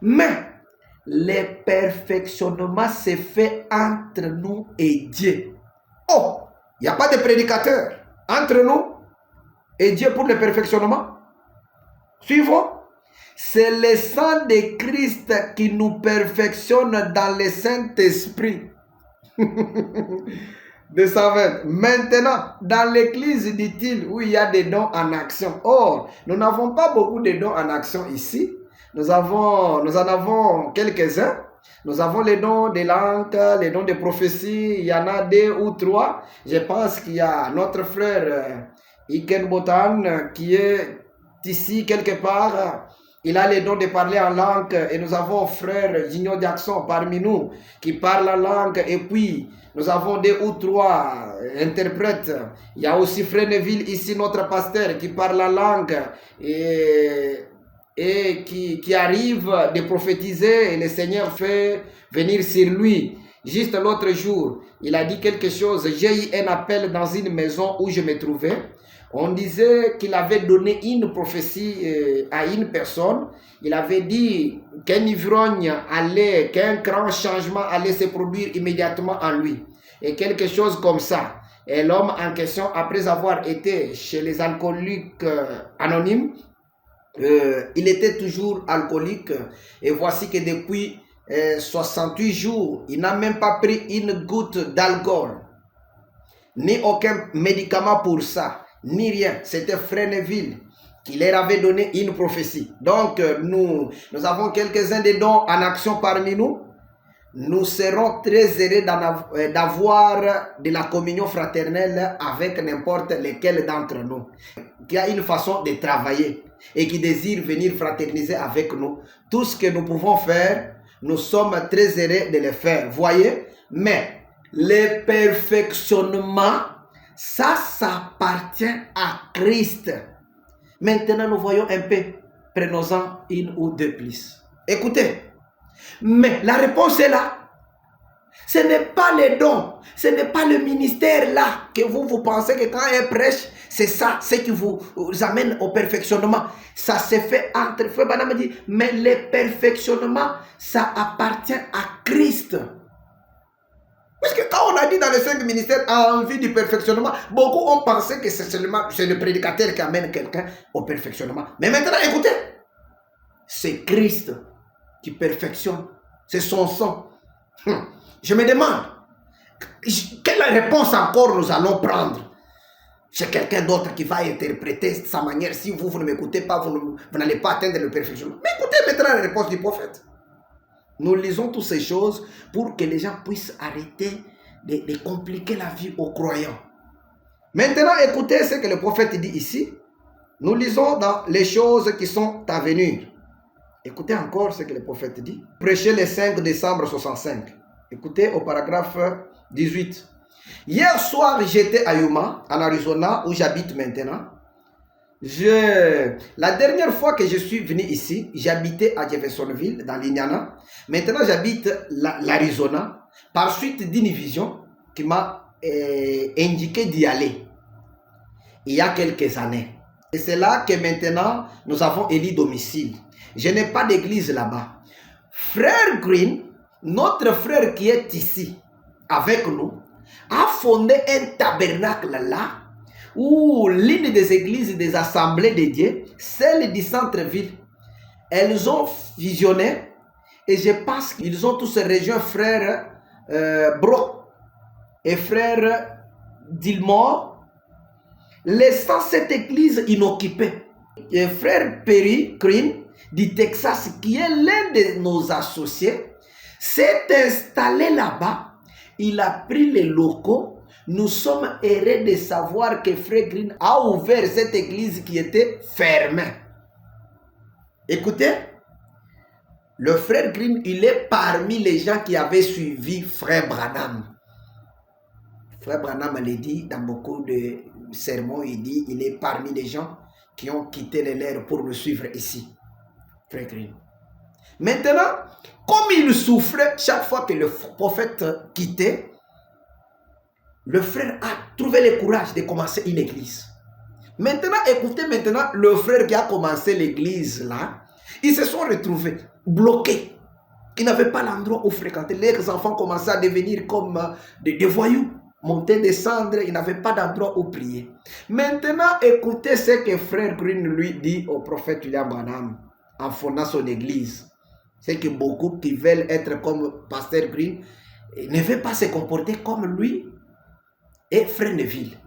Mais le perfectionnement se fait entre nous et Dieu. Oh, il n'y a pas de prédicateur entre nous et Dieu pour le perfectionnement. Suivons. C'est le sang de Christ qui nous perfectionne dans le Saint-Esprit. De saveur. Maintenant, dans l'église, dit-il, où il y a des dons en action. Or, nous n'avons pas beaucoup de dons en action ici. Nous en avons quelques-uns. Nous avons les dons de langue, les dons de prophétie. Il y en a 2 ou 3. Je pense qu'il y a notre frère Iken Botan qui est ici quelque part. Il a les dons de parler en langue. Et nous avons frère Gigno Jackson parmi nous qui parle en langue. Et puis, nous avons 2 ou 3 interprètes. Il y a aussi frère Neville ici, notre pasteur, qui parle en langue et qui arrive de prophétiser. Et le Seigneur fait venir sur lui. Juste l'autre jour, il a dit quelque chose. J'ai eu un appel dans une maison où je me trouvais. On disait qu'il avait donné une prophétie à une personne. Il avait dit qu'un ivrogne allait, qu'un grand changement allait se produire immédiatement en lui. Et quelque chose comme ça. Et l'homme en question, après avoir été chez les alcooliques anonymes, il était toujours alcoolique. Et voici que depuis 68 jours, il n'a même pas pris une goutte d'alcool. Ni aucun médicament pour ça. Ni rien, c'était Frère Neville qui leur avait donné une prophétie. Donc, nous avons quelques-uns des dons en action parmi nous. Nous serons très heureux d'avoir de la communion fraternelle avec n'importe lequel d'entre nous qui a une façon de travailler et qui désire venir fraterniser avec nous. Tout ce que nous pouvons faire, nous sommes très heureux de le faire. Voyez, mais le perfectionnement, ça appartient à Christ. Maintenant, nous voyons un peu. Prenons-en une ou 2 plus. Écoutez. Mais la réponse est là. Ce n'est pas les dons. Ce n'est pas le ministère là que vous pensez que quand un prêche, c'est ça, ce qui vous amène au perfectionnement. Ça se fait entre. Frère Branham dit, mais le perfectionnement, ça appartient à Christ. Parce que quand on a dit dans les 5 ministères envie du perfectionnement, beaucoup ont pensé que c'est le prédicateur qui amène quelqu'un au perfectionnement. Mais maintenant, écoutez, c'est Christ qui perfectionne. C'est son sang. Je me demande, quelle réponse encore nous allons prendre chez quelqu'un d'autre qui va interpréter sa manière. Si vous ne m'écoutez pas, vous n'allez pas atteindre le perfectionnement. Mais écoutez maintenant la réponse du prophète. Nous lisons toutes ces choses pour que les gens puissent arrêter de compliquer la vie aux croyants. Maintenant, écoutez ce que le prophète dit ici. Nous lisons dans les choses qui sont à venir. Écoutez encore ce que le prophète dit. Prêché le 5 décembre 65. Écoutez au paragraphe 18. Hier soir, j'étais à Yuma, en Arizona, où j'habite maintenant. La dernière fois que je suis venu ici, j'habitais à Jeffersonville, dans l'Indiana. Maintenant, j'habite l'Arizona. Par suite d'une vision qui m'a indiqué d'y aller. Il y a quelques années. Et c'est là que maintenant, nous avons élu domicile. Je n'ai pas d'église là-bas. Frère Green, notre frère qui est ici, avec nous, a fondé un tabernacle là, où l'une des églises des assemblées de Dieu, celle du centre-ville, elles ont fusionné et je pense qu'ils ont tous rejoint frère Brock et frère Dilmore, laissant cette église inoccupée. Et frère Perry Green du Texas, qui est l'un de nos associés, s'est installé là-bas. Il a pris les locaux. Nous sommes heureux de savoir que Frère Green a ouvert cette église qui était fermée. Écoutez, le Frère Green, il est parmi les gens qui avaient suivi Frère Branham. Frère Branham le dit dans beaucoup de sermons, il dit il est parmi les gens qui ont quitté les leurs pour le suivre ici. Frère Green. Maintenant, comme il souffrait chaque fois que le prophète quittait, le frère a trouvé le courage de commencer une église. Maintenant, écoutez maintenant le frère qui a commencé l'église là. Ils se sont retrouvés bloqués. Ils n'avaient pas l'endroit où fréquenter. Les enfants commençaient à devenir comme des voyous. Monter, descendre, ils n'avaient pas d'endroit où prier. Maintenant, écoutez ce que Frère Green lui dit au prophète William Branham en fondant son église. C'est que beaucoup qui veulent être comme Pasteur Green ne veulent pas se comporter comme lui et Frère Neville.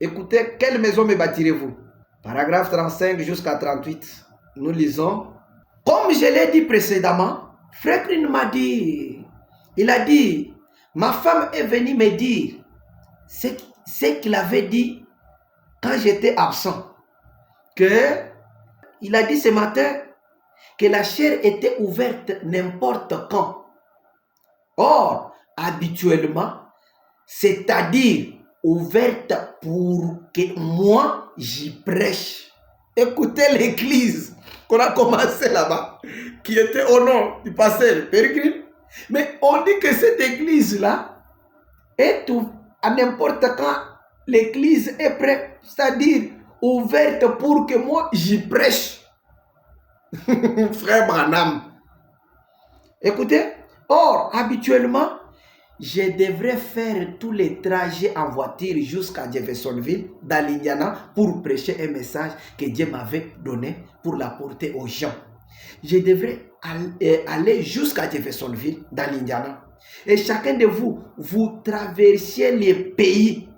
Écoutez, quelle maison me bâtirez-vous? Paragraphe 35 jusqu'à 38. Nous lisons. Comme je l'ai dit précédemment, Frère Green m'a dit, il a dit, ma femme est venue me dire ce qu'il avait dit quand j'étais absent. Il a dit ce matin que la chair était ouverte n'importe quand. Or, habituellement, c'est-à-dire ouverte pour que moi j'y prêche. Écoutez l'église qu'on a commencé là-bas, qui était au nom du pasteur Peregrine. Mais on dit que cette église-là est à n'importe quand l'église est prête, c'est-à-dire ouverte pour que moi j'y prêche. Frère Branham. Écoutez, or, habituellement, je devrais faire tous les trajets en voiture jusqu'à Jeffersonville, dans l'Indiana, pour prêcher un message que Dieu m'avait donné pour l'apporter aux gens. Je devrais aller jusqu'à Jeffersonville, dans l'Indiana. Et chacun de vous, vous traversiez les pays.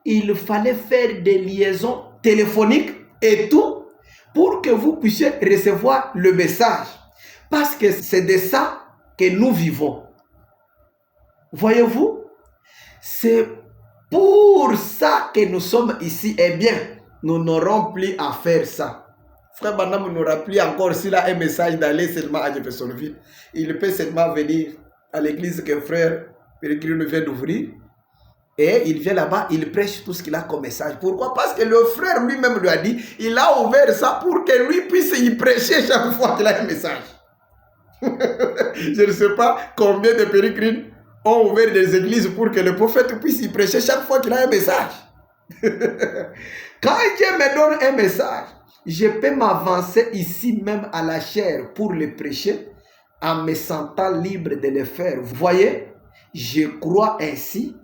Il fallait faire des liaisons téléphoniques et tout pour que vous puissiez recevoir le message. Parce que c'est de ça que nous vivons. Voyez-vous, c'est pour ça que nous sommes ici. Eh bien, nous n'aurons plus à faire ça. Frère Branham n'aura plus encore, s'il a un message d'aller seulement à Jeffersonville, il peut seulement venir à l'église que frère Peregrine vient d'ouvrir. Et il vient là-bas, il prêche tout ce qu'il a comme message. Pourquoi? Parce que le frère lui-même lui a dit, il a ouvert ça pour que lui puisse y prêcher chaque fois qu'il a un message. Je ne sais pas combien de pérégrines ont ouvert des églises pour que le prophète puisse y prêcher chaque fois qu'il a un message. Quand Dieu me donne un message, je peux m'avancer ici même à la chair pour le prêcher en me sentant libre de le faire. Vous voyez, je crois ainsi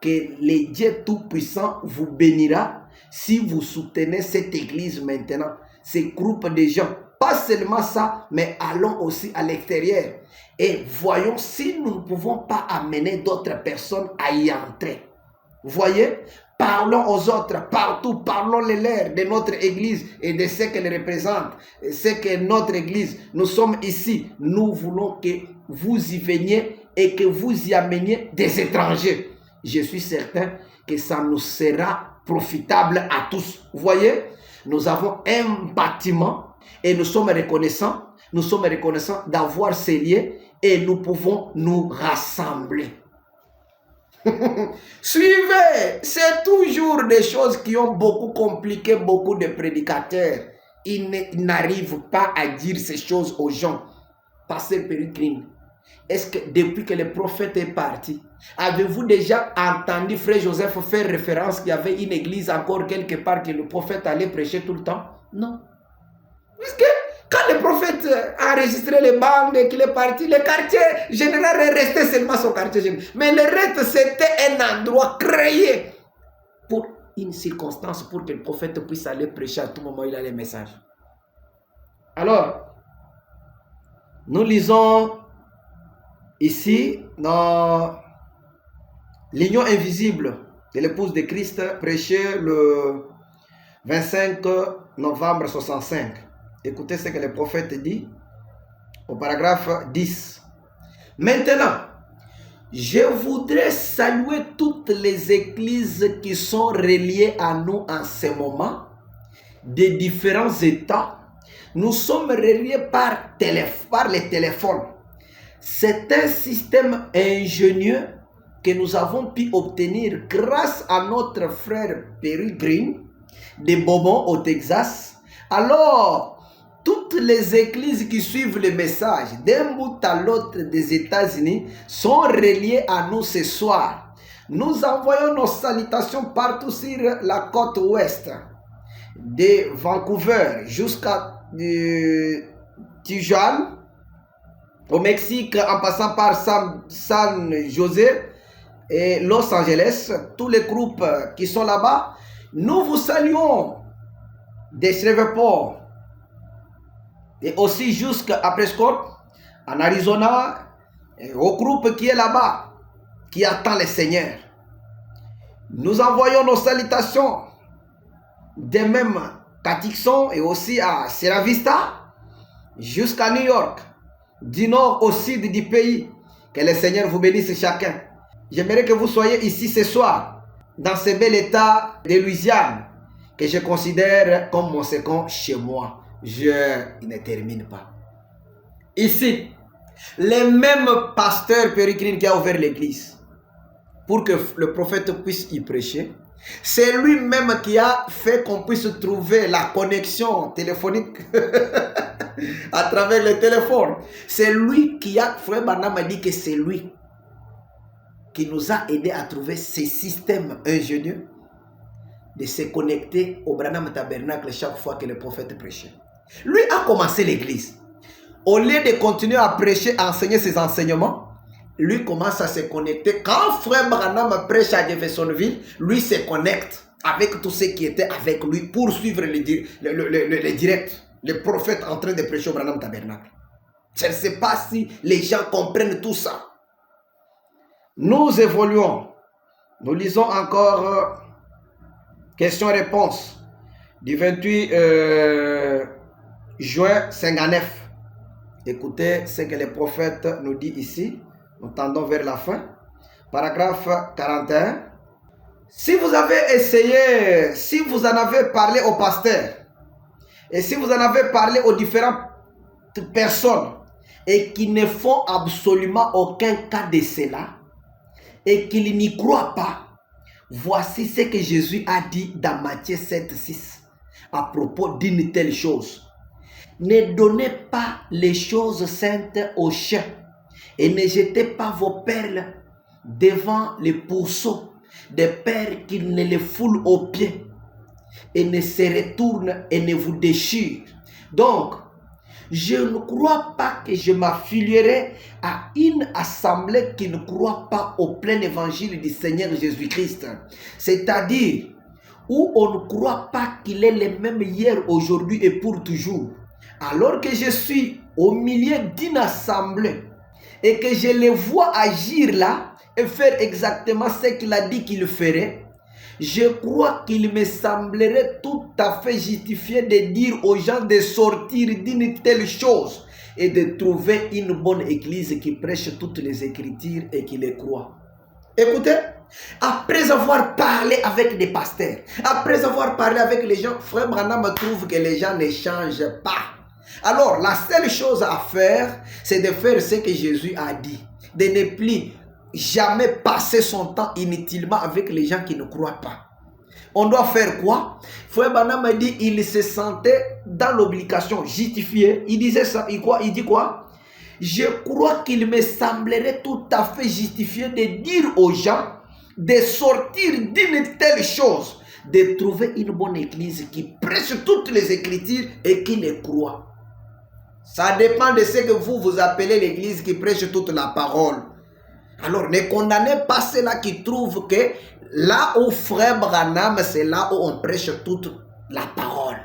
que le Dieu Tout-Puissant vous bénira si vous soutenez cette église maintenant, ces groupes de gens. Pas seulement ça, mais allons aussi à l'extérieur et voyons si nous ne pouvons pas amener d'autres personnes à y entrer. Vous voyez, parlons aux autres partout, parlons les leurs de notre église et de ce qu'elle représente, ce que notre église. Nous sommes ici, nous voulons que vous y veniez et que vous y ameniez des étrangers. Je suis certain que ça nous sera profitable à tous. Vous voyez, nous avons un bâtiment et nous sommes reconnaissants d'avoir ces lieux et nous pouvons nous rassembler. Suivez, c'est toujours des choses qui ont beaucoup compliqué beaucoup de prédicateurs. Ils n'arrivent pas à dire ces choses aux gens. Pasteur Peregrine, est-ce que depuis que le prophète est parti, avez-vous déjà entendu Frère Joseph faire référence qu'il y avait une église encore quelque part que le prophète allait prêcher tout le temps? Non. Parce que quand le prophète a enregistré les bandes et qu'il est parti, le quartier général est resté seulement son quartier général. Mais le reste, c'était un endroit créé pour une circonstance, pour que le prophète puisse aller prêcher à tout moment où il a les messages. Alors, nous lisons ici dans l'union invisible de l'épouse de Christ, prêché le 25 novembre 65. Écoutez ce que le prophète dit au paragraphe 10. Maintenant, je voudrais saluer toutes les églises qui sont reliées à nous en ce moment, des différents états. Nous sommes reliés par les téléphones. C'est un système ingénieux que nous avons pu obtenir grâce à notre frère Peregrine de Beaumont au Texas. Alors, toutes les églises qui suivent le message d'un bout à l'autre des États-Unis sont reliées à nous ce soir. Nous envoyons nos salutations partout sur la côte ouest, de Vancouver jusqu'à Tijuana, au Mexique, en passant par San José et Los Angeles, tous les groupes qui sont là-bas, nous vous saluons de Shreveport et aussi jusqu'à Prescott, en Arizona, et au groupe qui est là-bas, qui attend le Seigneur. Nous envoyons nos salutations de même qu'à Dixon et aussi à Sierra Vista, jusqu'à New York, du nord au sud du pays. Que le Seigneur vous bénisse chacun. J'aimerais que vous soyez ici ce soir, dans ce bel état de Louisiane, que je considère comme mon second chez moi. Je ne termine pas. Ici, le même pasteur Pérégrine qui a ouvert l'église pour que le prophète puisse y prêcher, c'est lui-même qui a fait qu'on puisse trouver la connexion téléphonique à travers le téléphone. C'est lui qui a, Frère Branham m'a dit que c'est lui qui nous a aidé à trouver ces systèmes ingénieux de se connecter au Branham Tabernacle chaque fois que le prophète prêchait. Lui a commencé l'église. Au lieu de continuer à prêcher, à enseigner ses enseignements, lui commence à se connecter. Quand Frère Branham prêche à Jeffersonville, lui se connecte avec tous ceux qui étaient avec lui pour suivre le direct. Le prophète en train de prêcher au Branham Tabernacle. Je ne sais pas si les gens comprennent tout ça. Nous évoluons. Nous lisons encore question-réponse du 28 juin 59. Écoutez ce que le prophète nous dit ici. Nous tendons vers la fin. Paragraphe 41. Si vous avez essayé, si vous en avez parlé au pasteur, et si vous en avez parlé aux différentes personnes, et qui ne font absolument aucun cas de cela, et qu'ils n'y croient pas, voici ce que Jésus a dit dans Matthieu 7, 6, à propos d'une telle chose. Ne donnez pas les choses saintes aux chiens, et ne jetez pas vos perles devant les pourceaux, de peur qu'ils ne les foulent aux pieds, et ne se retournent et ne vous déchirent. Donc, je ne crois pas que je m'affilierai à une assemblée qui ne croit pas au plein évangile du Seigneur Jésus-Christ. C'est-à-dire, où on ne croit pas qu'il est le même hier, aujourd'hui et pour toujours. Alors que je suis au milieu d'une assemblée et que je les vois agir là et faire exactement ce qu'il a dit qu'il ferait, je crois qu'il me semblerait tout à fait justifié de dire aux gens de sortir d'une telle chose et de trouver une bonne église qui prêche toutes les Écritures et qui les croit. Écoutez, après avoir parlé avec des pasteurs, après avoir parlé avec les gens, Frère Branham trouve que les gens ne changent pas. Alors, la seule chose à faire, c'est de faire ce que Jésus a dit, de ne plus jamais passer son temps inutilement avec les gens qui ne croient pas. On doit faire quoi? Frère Branham a dit il se sentait dans l'obligation justifiée. Il disait ça, il dit quoi? Je crois qu'il me semblerait tout à fait justifié de dire aux gens de sortir d'une telle chose, de trouver une bonne église qui prêche toutes les Écritures et qui les croit. Ça dépend de ce que vous appelez l'église qui prêche toute la parole. Alors ne condamnez pas ceux-là qui trouvent que là où Frère Branham, c'est là où on prêche toute la parole.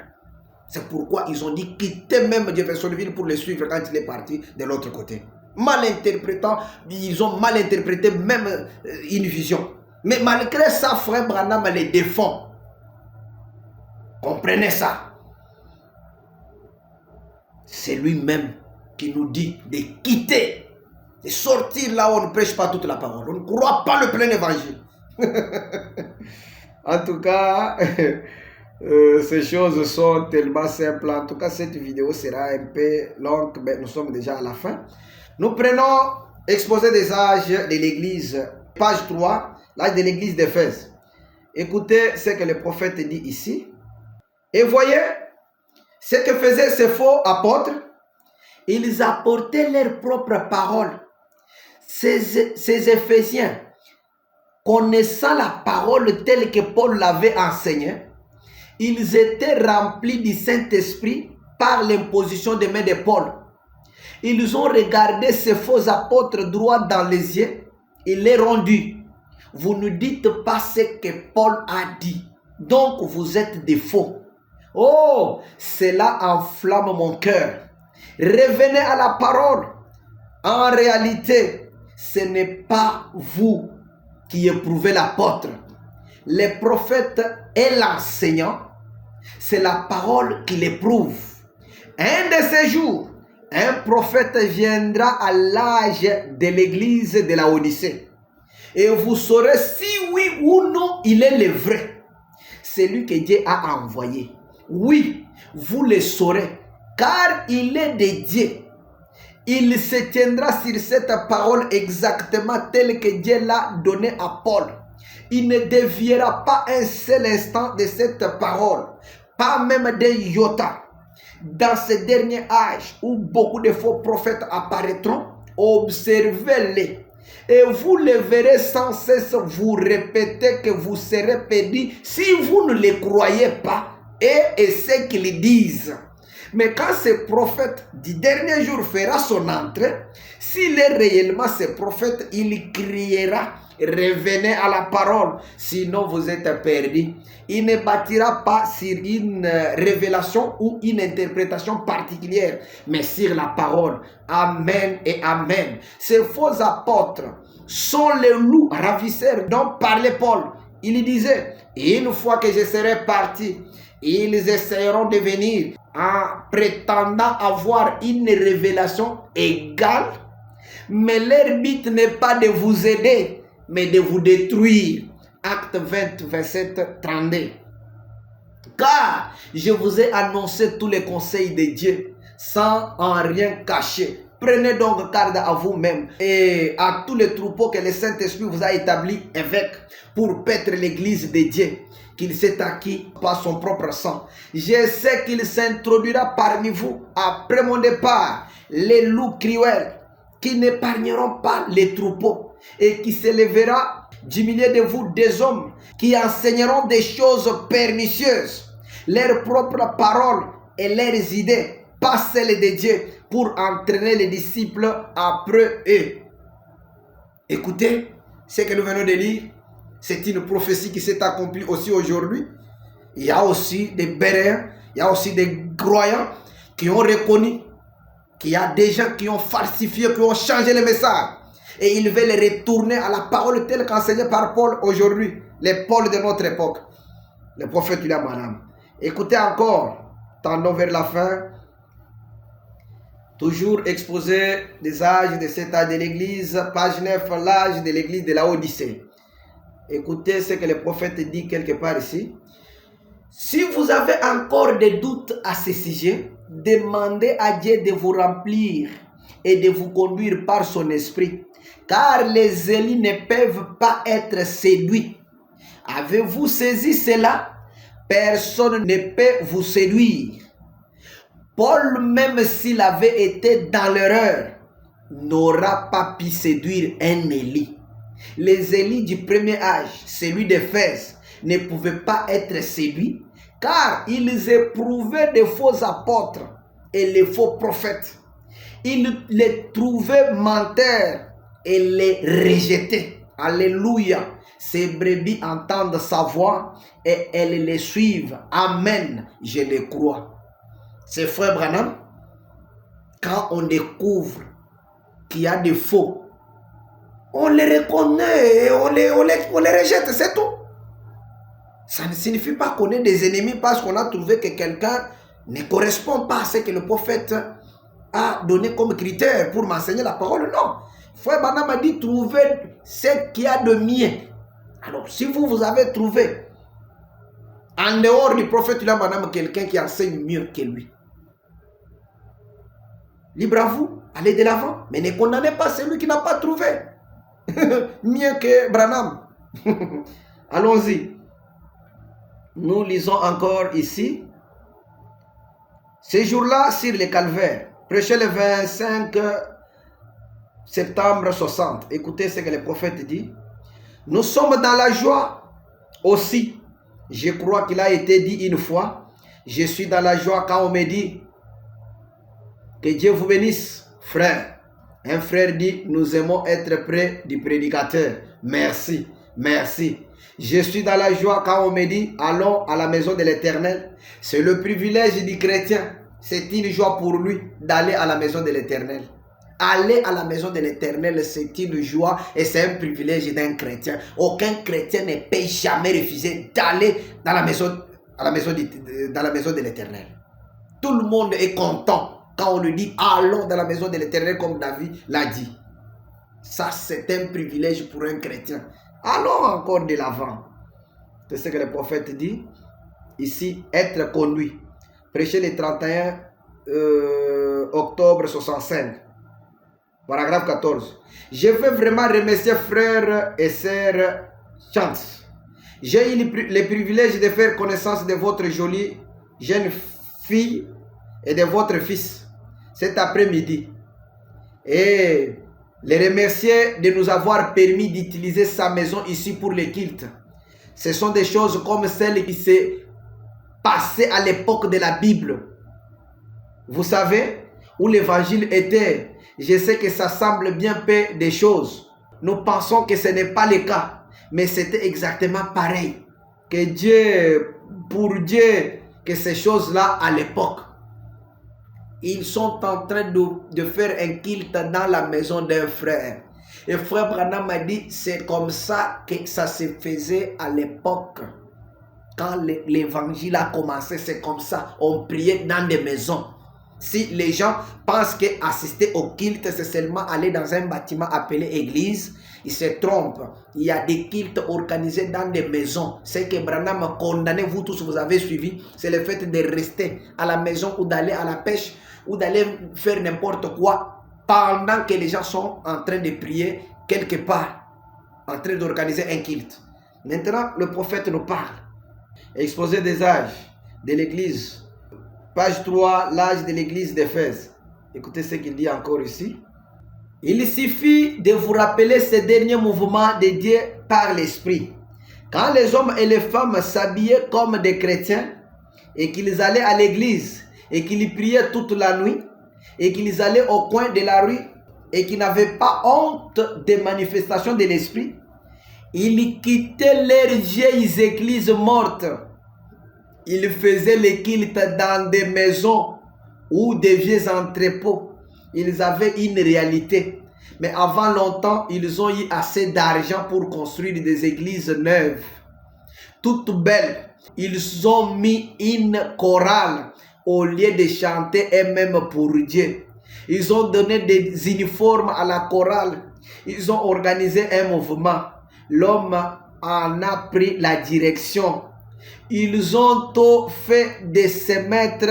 C'est pourquoi ils ont dit quitter même Jeffersonville pour le suivre quand il est parti de l'autre côté. Mal interprétant, ils ont mal interprété même une vision. Mais malgré ça, Frère Branham les défend. Comprenez ça. C'est lui-même qui nous dit de quitter, de sortir là où on ne prêche pas toute la parole. On ne croit pas le plein évangile. En tout cas, ces choses sont tellement simples. En tout cas, cette vidéo sera un peu longue, mais nous sommes déjà à la fin. Nous prenons exposé des âges de l'église, page 3, l'âge de l'église d'Éphèse. Écoutez ce que le prophète dit ici. Et voyez ce que faisaient ces faux apôtres. Ils apportaient leur propre parole. Ces Éphésiens, connaissant la parole telle que Paul l'avait enseignée, ils étaient remplis du Saint-Esprit par l'imposition des mains de Paul. Ils ont regardé ces faux apôtres droit dans les yeux. Ils les ont dit, vous ne dites pas ce que Paul a dit. Donc vous êtes des faux. Oh, cela enflamme mon cœur. Revenez à la parole. En réalité, ce n'est pas vous qui éprouvez l'apôtre. Les prophètes et l'enseignant, c'est la parole qui l'éprouve. Un de ces jours, un prophète viendra à l'âge de l'église de la Odyssée. Et vous saurez si oui ou non il est le vrai. Celui que Dieu a envoyé. Oui, vous le saurez, car il est de Dieu. Il se tiendra sur cette parole exactement telle que Dieu l'a donnée à Paul. Il ne déviera pas un seul instant de cette parole, pas même d'un iota. Dans ce dernier âge où beaucoup de faux prophètes apparaîtront, observez-les. Et vous le verrez sans cesse vous répéter que vous serez perdus si vous ne les croyez pas et ce qu'ils disent. Mais quand ce prophète du dernier jour fera son entrée, s'il est réellement ce prophète, il criera, revenez à la parole, sinon vous êtes perdus. Il ne bâtira pas sur une révélation ou une interprétation particulière, mais sur la parole. Amen et amen. Ces faux apôtres sont les loups ravisseurs dont parlait Paul. Il disait, une fois que je serai parti, ils essaieront de venir en prétendant avoir une révélation égale, mais leur but n'est pas de vous aider, mais de vous détruire. Acte 20, verset 32. Car je vous ai annoncé tous les conseils de Dieu, sans en rien cacher. Prenez donc garde à vous-même et à tous les troupeaux que le Saint-Esprit vous a établis évêques pour paître l'église de Dieu, qu'il s'est acquis par son propre sang. Je sais qu'il s'introduira parmi vous après mon départ les loups cruels qui n'épargneront pas les troupeaux et qui s'élèvera du milieu de vous des hommes qui enseigneront des choses pernicieuses, leurs propres paroles et leurs idées, pas celles de Dieu, pour entraîner les disciples après eux. Écoutez ce que nous venons de lire. C'est une prophétie qui s'est accomplie aussi aujourd'hui. Il y a aussi des béréens, il y a aussi des croyants qui ont reconnu qu'il y a des gens qui ont falsifié, qui ont changé le message. Et ils veulent retourner à la parole telle qu'enseignée par Paul aujourd'hui. Les Paul de notre époque. Le prophète William Branham. Écoutez encore, tendons vers la fin. Toujours exposé des âges de cet âge de l'église. Page 9, l'âge de l'église de la Odyssée. Écoutez ce que le prophète dit quelque part ici. Si vous avez encore des doutes à ce sujet, demandez à Dieu de vous remplir et de vous conduire par son esprit. Car les élus ne peuvent pas être séduits. Avez-vous saisi cela? Personne ne peut vous séduire. Paul, même s'il avait été dans l'erreur, n'aura pas pu séduire un Élie. Les Élis du premier âge, celui d'Éphèse, ne pouvaient pas être séduits, car ils éprouvaient des faux apôtres et les faux prophètes. Ils les trouvaient menteurs et les rejetaient. Alléluia. Ces brebis entendent sa voix et elles les suivent. Amen. Je le crois. C'est frère Branham, quand on découvre qu'il y a des faux, on les reconnaît et on les rejette, c'est tout. Ça ne signifie pas qu'on est des ennemis parce qu'on a trouvé que quelqu'un ne correspond pas à ce que le prophète a donné comme critère pour m'enseigner la parole. Non. Frère Branham a dit trouver ce qu'il y a de mieux. Alors, si vous avez trouvé en dehors du prophète William Branham quelqu'un qui enseigne mieux que lui, libre à vous, allez de l'avant, mais ne condamnez pas celui qui n'a pas trouvé mieux que Branham. Allons-y. Nous lisons encore ici. Ces jours-là sur le calvaire, prêché le 25 septembre 60. Écoutez ce que le prophète dit. Nous sommes dans la joie aussi. Je crois qu'il a été dit une fois. Je suis dans la joie quand on me dit que Dieu vous bénisse. Frère, un frère dit, nous aimons être près du prédicateur. Merci, merci. Je suis dans la joie quand on me dit, allons à la maison de l'Éternel. C'est le privilège du chrétien. C'est une joie pour lui d'aller à la maison de l'Éternel. Aller à la maison de l'Éternel, c'est une joie et c'est un privilège d'un chrétien. Aucun chrétien ne peut jamais refuser d'aller dans la maison, dans la maison de l'Éternel. Tout le monde est content quand on lui dit allons dans la maison de l'Éternel comme David l'a dit. Ça, c'est un privilège pour un chrétien. Allons encore de l'avant. C'est ce que le prophète dit. Ici, être conduit. Prêcher le 31 octobre 65. Paragraphe 14. Je veux vraiment remercier frères et sœurs Chance. J'ai eu le privilège de faire connaissance de votre jolie jeune fille et de votre fils cet après-midi. Et les remercier de nous avoir permis d'utiliser sa maison ici pour les cultes. Ce sont des choses comme celles qui s'est passées à l'époque de la Bible. Vous savez, où l'évangile était. Je sais que ça semble bien peu des choses. Nous pensons que ce n'est pas le cas. Mais c'était exactement pareil. Que Dieu, pour Dieu, que ces choses-là à l'époque. Ils sont en train de faire un culte dans la maison d'un frère. Et frère Branham m'a dit, c'est comme ça que ça se faisait à l'époque. Quand l'évangile a commencé, c'est comme ça. On priait dans des maisons. Si les gens pensent qu'assister au culte, c'est seulement aller dans un bâtiment appelé église, ils se trompent. Il y a des cultes organisés dans des maisons. C'est que Branham a condamné, vous tous, vous avez suivi, c'est le fait de rester à la maison ou d'aller à la pêche ou d'aller faire n'importe quoi pendant que les gens sont en train de prier quelque part, en train d'organiser un culte. Maintenant, le prophète nous parle. Exposé des âges de l'église. Page 3, l'âge de l'église d'Éphèse. Écoutez ce qu'il dit encore ici. Il suffit de vous rappeler ces derniers mouvements de Dieu par l'Esprit. Quand les hommes et les femmes s'habillaient comme des chrétiens et qu'ils allaient à l'église et qu'ils priaient toute la nuit et qu'ils allaient au coin de la rue et qu'ils n'avaient pas honte des manifestations de l'Esprit, ils quittaient leurs vieilles églises mortes. Ils faisaient les cultes dans des maisons ou des vieux entrepôts. Ils avaient une réalité. Mais avant longtemps, ils ont eu assez d'argent pour construire des églises neuves, toutes belles. Ils ont mis une chorale au lieu de chanter eux-mêmes pour Dieu. Ils ont donné des uniformes à la chorale. Ils ont organisé un mouvement. L'homme en a pris la direction. Ils ont tout fait de se mettre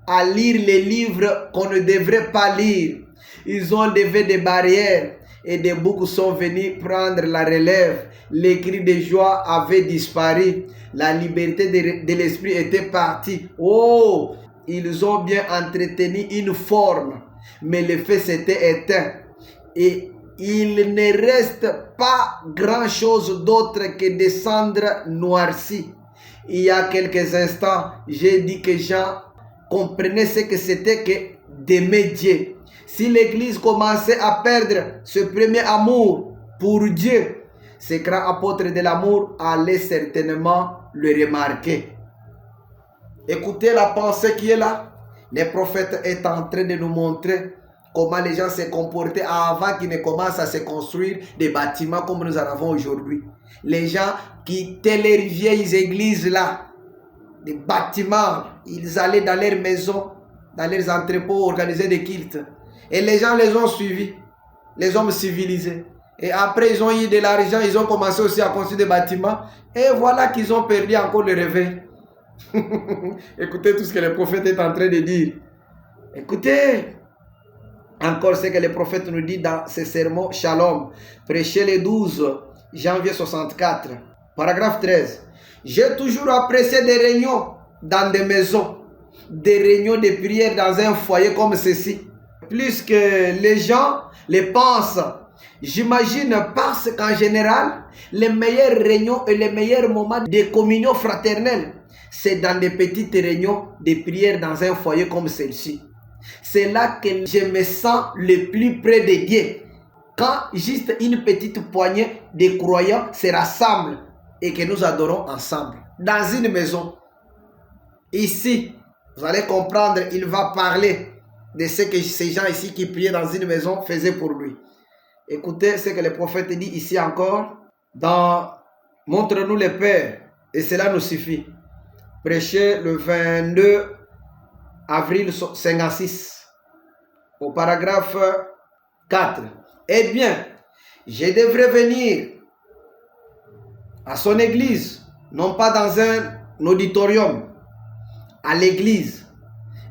à lire les livres qu'on ne devrait pas lire. Ils ont levé des barrières et des boucs sont venus prendre la relève. Les cris de joie avaient disparu. La liberté de l'esprit était partie. Oh, ils ont bien entretenu une forme, mais le feu s'était éteint. Et il ne reste pas grand-chose d'autre que des cendres noircies. Il y a quelques instants, j'ai dit que Jean comprenait ce que c'était que d'aimer Dieu. Si l'Église commençait à perdre ce premier amour pour Dieu, ce grand apôtre de l'amour allait certainement le remarquer. Écoutez la pensée qui est là. Le prophète est en train de nous montrer comment les gens se comportaient avant qu'ils ne commencent à se construire des bâtiments comme nous en avons aujourd'hui. Les gens quittaient les vieilles églises là, des bâtiments, ils allaient dans leurs maisons, dans leurs entrepôts, organiser des cultes. Et les gens les ont suivis, les hommes civilisés. Et après, ils ont eu de l'argent, ils ont commencé aussi à construire des bâtiments. Et voilà qu'ils ont perdu encore le réveil. Écoutez tout ce que le prophète est en train de dire. Écoutez encore ce que le prophète nous dit dans ses sermons Shalom, prêché le 12 janvier 64. Paragraphe 13. J'ai toujours apprécié des réunions dans des maisons, des réunions de prière dans un foyer comme ceci. Plus que les gens les pensent. J'imagine parce qu'en général, les meilleures réunions et les meilleurs moments de communion fraternelle, c'est dans des petites réunions de prière dans un foyer comme celle-ci. C'est là que je me sens le plus près de Dieu. Quand juste une petite poignée de croyants se rassemblent et que nous adorons ensemble dans une maison. Ici, vous allez comprendre, il va parler de ce que ces gens ici qui priaient dans une maison faisaient pour lui. Écoutez ce que le prophète dit ici encore. Montre-nous le Père et cela nous suffit. Prêché le 22 avril 56 au paragraphe 4. Eh bien, je devrais venir à son église, non pas dans un auditorium, à l'église.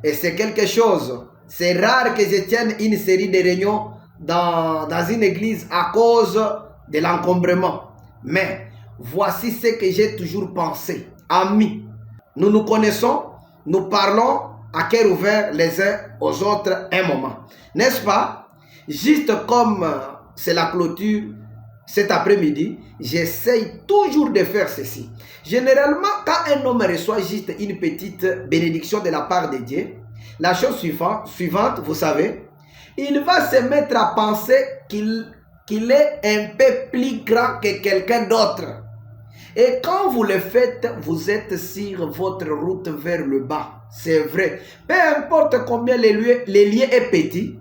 Et c'est quelque chose, c'est rare que je tienne une série de réunions dans une église à cause de l'encombrement. Mais voici ce que j'ai toujours pensé. Amis, nous nous connaissons, nous parlons à cœur ouvert les uns aux autres un moment. N'est-ce pas? Juste comme c'est la clôture cet après-midi, j'essaye toujours de faire ceci. Généralement, quand un homme reçoit juste une petite bénédiction de la part de Dieu, la chose suivante, vous savez, il va se mettre à penser qu'il est un peu plus grand que quelqu'un d'autre. Et quand vous le faites, vous êtes sur votre route vers le bas. C'est vrai. Peu importe combien les lieux est petit,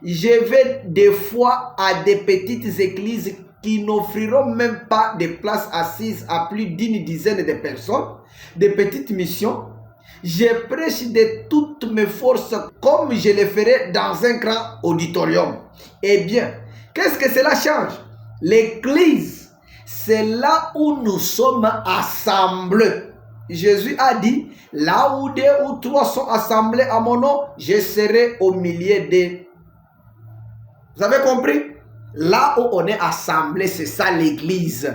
je vais des fois à des petites églises qui n'offriront même pas de places assises à plus d'une dizaine de personnes, des petites missions. Je prêche de toutes mes forces comme je le ferai dans un grand auditorium. Eh bien, qu'est-ce que cela change? L'église, c'est là où nous sommes assemblés. Jésus a dit, là où 2 ou 3 sont assemblés à mon nom, je serai au milieu d'eux. Vous avez compris? Là où on est assemblé, c'est ça l'église.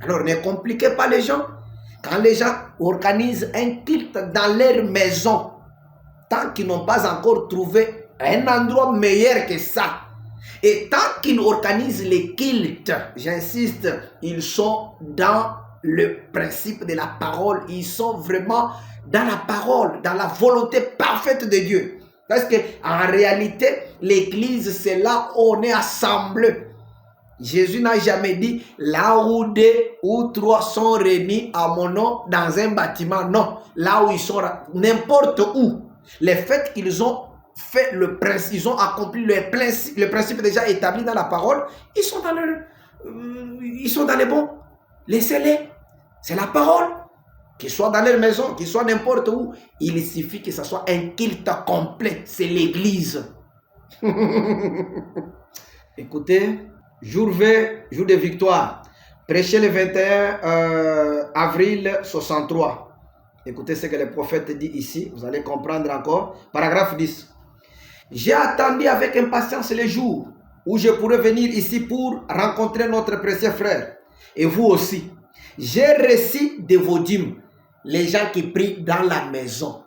Alors ne compliquez pas les gens. Quand les gens organisent un culte dans leur maison, tant qu'ils n'ont pas encore trouvé un endroit meilleur que ça, et tant qu'ils organisent les cultes, j'insiste, ils sont dans le principe de la parole, ils sont vraiment dans la parole, dans la volonté parfaite de Dieu. Parce qu'en réalité, l'église, c'est là où on est assemblé. Jésus n'a jamais dit là où 2 ou 3 sont réunis à mon nom dans un bâtiment. Non, là où ils sont, n'importe où. Le fait qu'ils ont fait le principe, ils ont accompli le principe déjà établi dans la parole, ils sont dans les bons. Laissez-les. C'est la parole. Qu'ils soient dans leur maison, qu'ils soient n'importe où, il suffit que ce soit un culte complet. C'est l'église. Écoutez, jour V, jour de victoire. Prêché le 21 avril 63. Écoutez ce que le prophète dit ici. Vous allez comprendre encore. Paragraphe 10. J'ai attendu avec impatience les jours où je pourrais venir ici pour rencontrer notre précieux frère. Et vous aussi. J'ai reçu de vos dîmes. Les gens qui prient dans la maison.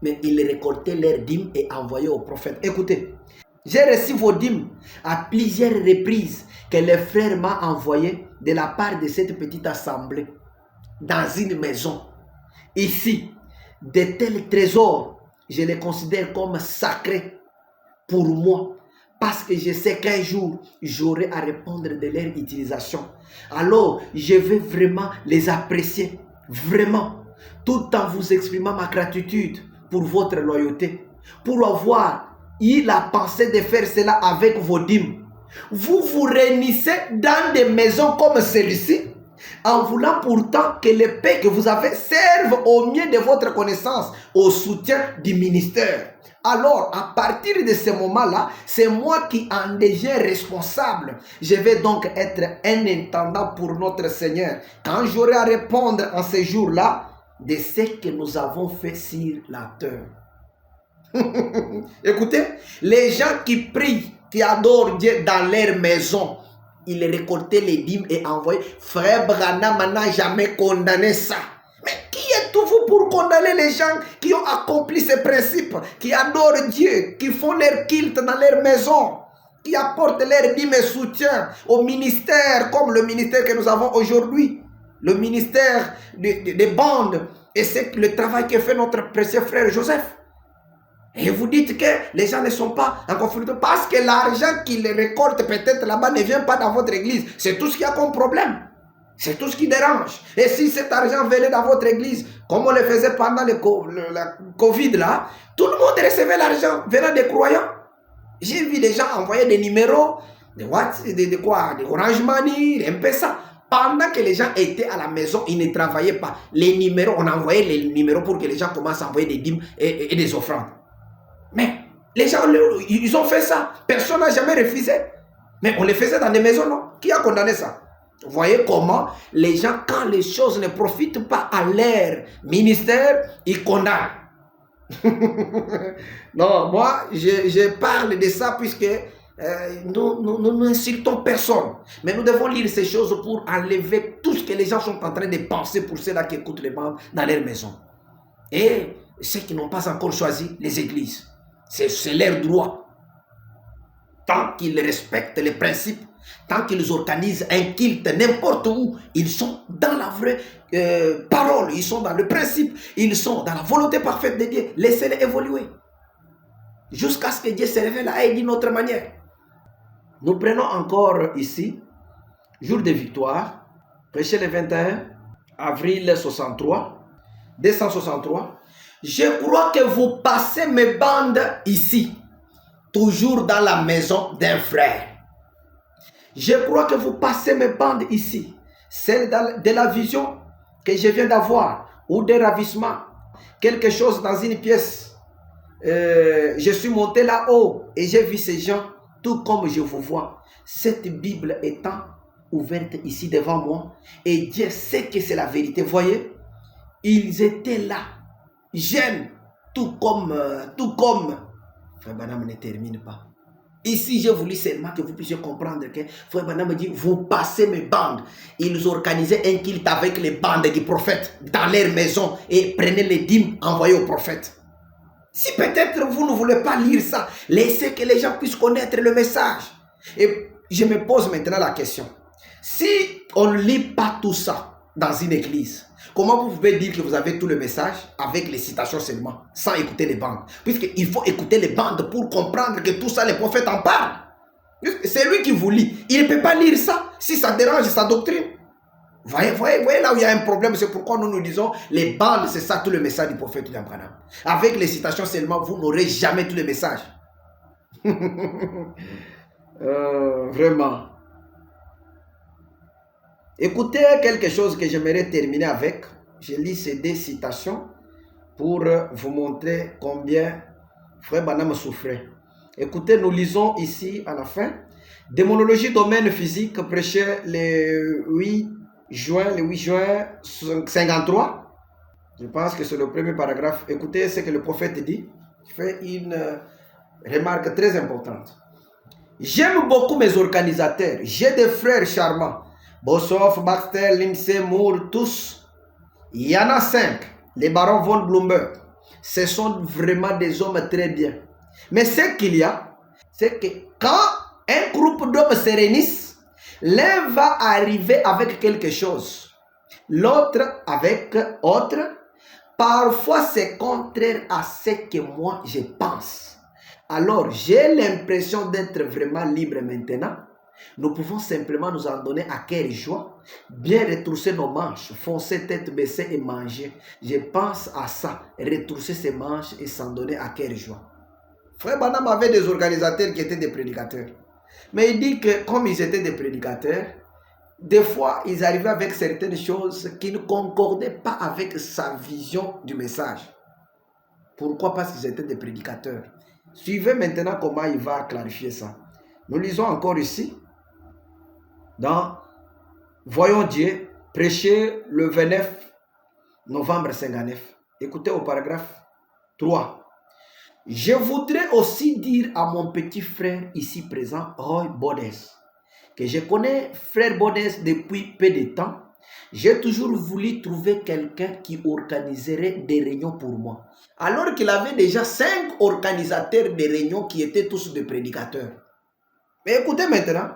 Mais ils récoltaient leurs dîmes et envoyaient au prophète. Écoutez, j'ai reçu vos dîmes à plusieurs reprises que le frère m'a envoyé de la part de cette petite assemblée. Dans une maison. Ici, de tels trésors, je les considère comme sacrés pour moi. Parce que je sais qu'un jour, j'aurai à répondre de leur utilisation. Alors, je vais vraiment les apprécier. Vraiment. Tout en vous exprimant ma gratitude pour votre loyauté. Pour avoir eu la pensée de faire cela avec vos dîmes. Vous vous réunissez dans des maisons comme celle-ci. En voulant pourtant que les paix que vous avez servent au mieux de votre connaissance au soutien du ministère. Alors, à partir de ce moment-là, c'est moi qui en deviens responsable. Je vais donc être un intendant pour notre Seigneur. Quand j'aurai à répondre en ces jours-là de ce que nous avons fait sur la terre. Écoutez, les gens qui prient, qui adorent Dieu dans leur maison, ils récoltaient les dîmes et envoyaient. Frère Branham n'a jamais condamné ça. Mais qui êtes-vous pour condamner les gens qui ont accompli ces principes, qui adorent Dieu, qui font leur culte dans leur maison, qui apportent leur dîmes et soutien au ministère, comme le ministère que nous avons aujourd'hui, le ministère des bandes, et c'est le travail que fait notre précieux frère Joseph. Et vous dites que les gens ne sont pas en conflit parce que l'argent qu'ils récoltent peut-être là-bas ne vient pas dans votre église. C'est tout ce qu'il y a comme problème. C'est tout ce qui dérange. Et si cet argent venait dans votre église, comme on le faisait pendant la Covid là, tout le monde recevait l'argent venant des croyants. J'ai vu des gens envoyer des numéros, de Orange Money, de M-Pesa. Pendant que les gens étaient à la maison, ils ne travaillaient pas. Les numéros, on envoyait les numéros pour que les gens commencent à envoyer des dîmes et des offrandes. Mais les gens, ils ont fait ça. Personne n'a jamais refusé. Mais on les faisait dans des maisons, non? Qui a condamné ça? Vous voyez comment les gens, quand les choses ne profitent pas à leur ministère, ils condamnent. Non, moi, je parle de ça puisque nous n'insultons personne. Mais nous devons lire ces choses pour enlever tout ce que les gens sont en train de penser pour ceux-là qui écoutent les bandes dans leur maison. Et ceux qui n'ont pas encore choisi les églises, c'est leur droit. Tant qu'ils respectent les principes, tant qu'ils organisent un culte n'importe où, ils sont dans la vraie parole, ils sont dans le principe, ils sont dans la volonté parfaite de Dieu. Laissez-les évoluer. Jusqu'à ce que Dieu se révèle à eux d'une autre manière. Nous prenons encore ici, jour de victoire, prêché le 21 avril 63, 263. Je crois que vous passez mes bandes ici, toujours dans la maison d'un frère. Je crois que vous passez mes bandes ici, celle de la vision que je viens d'avoir, ou des ravissements, quelque chose dans une pièce. Je suis monté là-haut et j'ai vu ces gens, tout comme je vous vois. Cette Bible étant ouverte ici devant moi, et Dieu sait que c'est la vérité. Voyez, ils étaient là, jeunes, tout comme, Frère Branham ne termine pas. Ici, j'ai voulu seulement que vous puissiez comprendre que Frère Branham me dit, vous passez mes bandes. Ils organisaient un culte avec les bandes du prophète dans leur maison et prenaient les dîmes envoyés au prophète. Si peut-être vous ne voulez pas lire ça, laissez que les gens puissent connaître le message. Et je me pose maintenant la question. Si on ne lit pas tout ça dans une église, comment vous pouvez dire que vous avez tout le message avec les citations seulement, sans écouter les bandes? Puisqu'il faut écouter les bandes pour comprendre que tout ça, les prophètes en parlent. C'est lui qui vous lit. Il ne peut pas lire ça si ça dérange sa doctrine. Voyez là où il y a un problème, c'est pourquoi nous disons les bandes, c'est ça tout le message du prophète William Branham. Avec les citations seulement, vous n'aurez jamais tout le message. Vraiment. Écoutez quelque chose que j'aimerais terminer avec. Je lis ces deux citations pour vous montrer combien Frère Branham souffrait. Écoutez, nous lisons ici à la fin. Démonologie domaine physique, prêché le 8 juin 53. Je pense que c'est le premier paragraphe. Écoutez ce que le prophète dit. Il fait une remarque très importante. J'aime beaucoup mes organisateurs. J'ai des frères charmants. Bossoff, Baxter, Lindsay, Moore, tous. Il y en a 5. Les barons von Bloomberg. Ce sont vraiment des hommes très bien. Mais ce qu'il y a, c'est que quand un groupe d'hommes se réunissent, l'un va arriver avec quelque chose, l'autre avec autre. Parfois, c'est contraire à ce que moi je pense. Alors, j'ai l'impression d'être vraiment libre maintenant. Nous pouvons simplement nous en donner à cœur joie, bien retrousser nos manches, foncer tête baissée et manger. Je pense à ça, retrousser ses manches et s'en donner à cœur joie. Frère Branham avait des organisateurs qui étaient des prédicateurs. Mais il dit que comme ils étaient des prédicateurs, des fois ils arrivaient avec certaines choses qui ne concordaient pas avec sa vision du message. Pourquoi? Parce qu'ils étaient des prédicateurs. Suivez maintenant comment il va clarifier ça. Nous lisons encore ici, dans Voyons Dieu, prêché le 29 novembre 59. Écoutez au paragraphe 3. Je voudrais aussi dire à mon petit frère ici présent, Roy Bodès, que je connais frère Bodès depuis peu de temps. J'ai toujours voulu trouver quelqu'un qui organiserait des réunions pour moi. Alors qu'il avait déjà 5 organisateurs de réunions qui étaient tous des prédicateurs. Mais écoutez maintenant,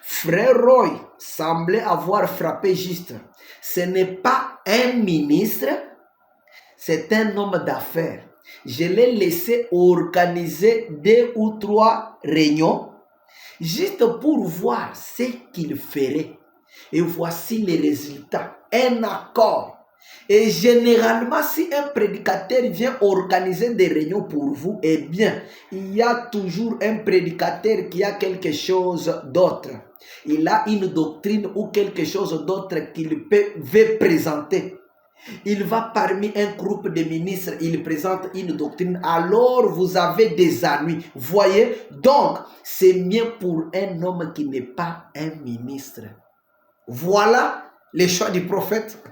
frère Roy semblait avoir frappé juste. Ce n'est pas un ministre, c'est un homme d'affaires. je l'ai laissé organiser 2 ou 3 réunions, juste pour voir ce qu'il ferait. Et voici les résultats. Un accord. Et généralement, si un prédicateur vient organiser des réunions pour vous, eh bien, il y a toujours un prédicateur qui a quelque chose d'autre. Il a une doctrine ou quelque chose d'autre qu'il veut présenter. Il va parmi un groupe de ministres, il présente une doctrine, alors vous avez des ennuis. Voyez, donc, c'est mieux pour un homme qui n'est pas un ministre. Voilà les choix du prophète.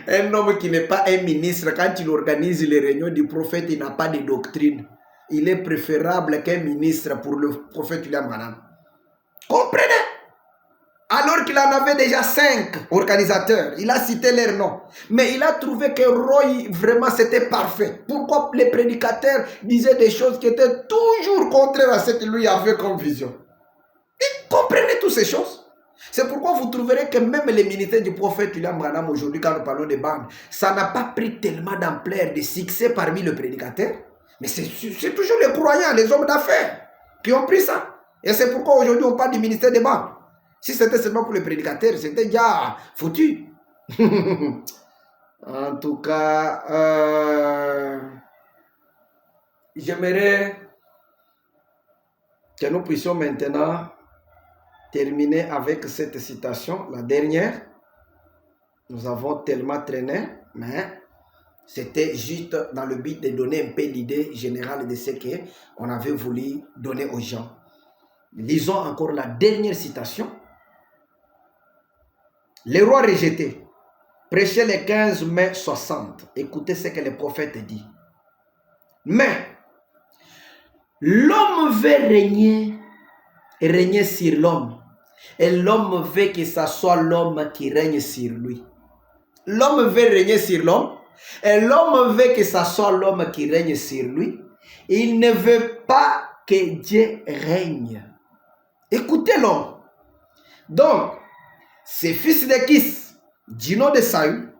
Un homme qui n'est pas un ministre, quand il organise les réunions du prophète, il n'a pas de doctrine. Il est préférable qu'un ministre pour le prophète William Branham. Comprenez? Alors qu'il en avait déjà 5 organisateurs. Il a cité leurs noms. Mais il a trouvé que Roy, vraiment, c'était parfait. Pourquoi les prédicateurs disaient des choses qui étaient toujours contraires à ce qu'il lui avait comme vision? Et comprenez toutes ces choses. C'est pourquoi vous trouverez que même les ministères du prophète William Branham aujourd'hui, quand nous parlons des bandes, ça n'a pas pris tellement d'ampleur, de succès parmi les prédicateurs. Mais c'est toujours les croyants, les hommes d'affaires qui ont pris ça. Et c'est pourquoi aujourd'hui on parle du ministère des bandes. Si c'était seulement pour les prédicateurs, c'était déjà foutu. En tout cas, j'aimerais que nous puissions maintenant terminer avec cette citation, la dernière. Nous avons tellement traîné, mais c'était juste dans le but de donner un peu l'idée générale de ce qu'on avait voulu donner aux gens. Lisons encore la dernière citation. Les rois rejetés, prêchait le 15 mai 60. Écoutez ce que le prophète dit. Mais l'homme veut régner sur l'homme. Et l'homme veut que ce soit l'homme qui règne sur lui. L'homme veut régner sur l'homme. Et l'homme veut que ce soit l'homme qui règne sur lui. Il ne veut pas que Dieu règne. Écoutez l'homme. Donc, ces fils de Kis, du nom de Saül,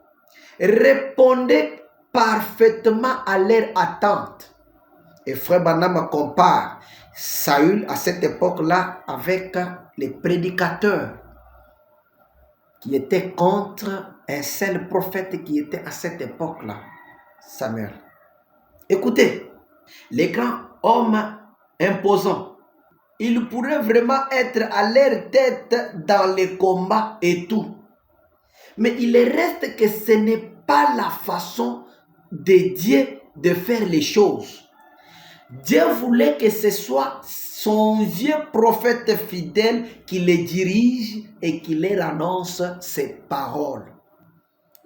répondaient parfaitement à leur attente. Et Frère Branham compare Saül à cette époque-là avec les prédicateurs qui étaient contre un seul prophète qui était à cette époque-là, Samuel. Écoutez, les grands hommes imposants, ils pourraient vraiment être à leur tête dans les combats et tout. Mais il reste que ce n'est pas la façon de Dieu de faire les choses. Dieu voulait que ce soit son vieux prophète fidèle qui les dirige et qui leur annonce ses paroles.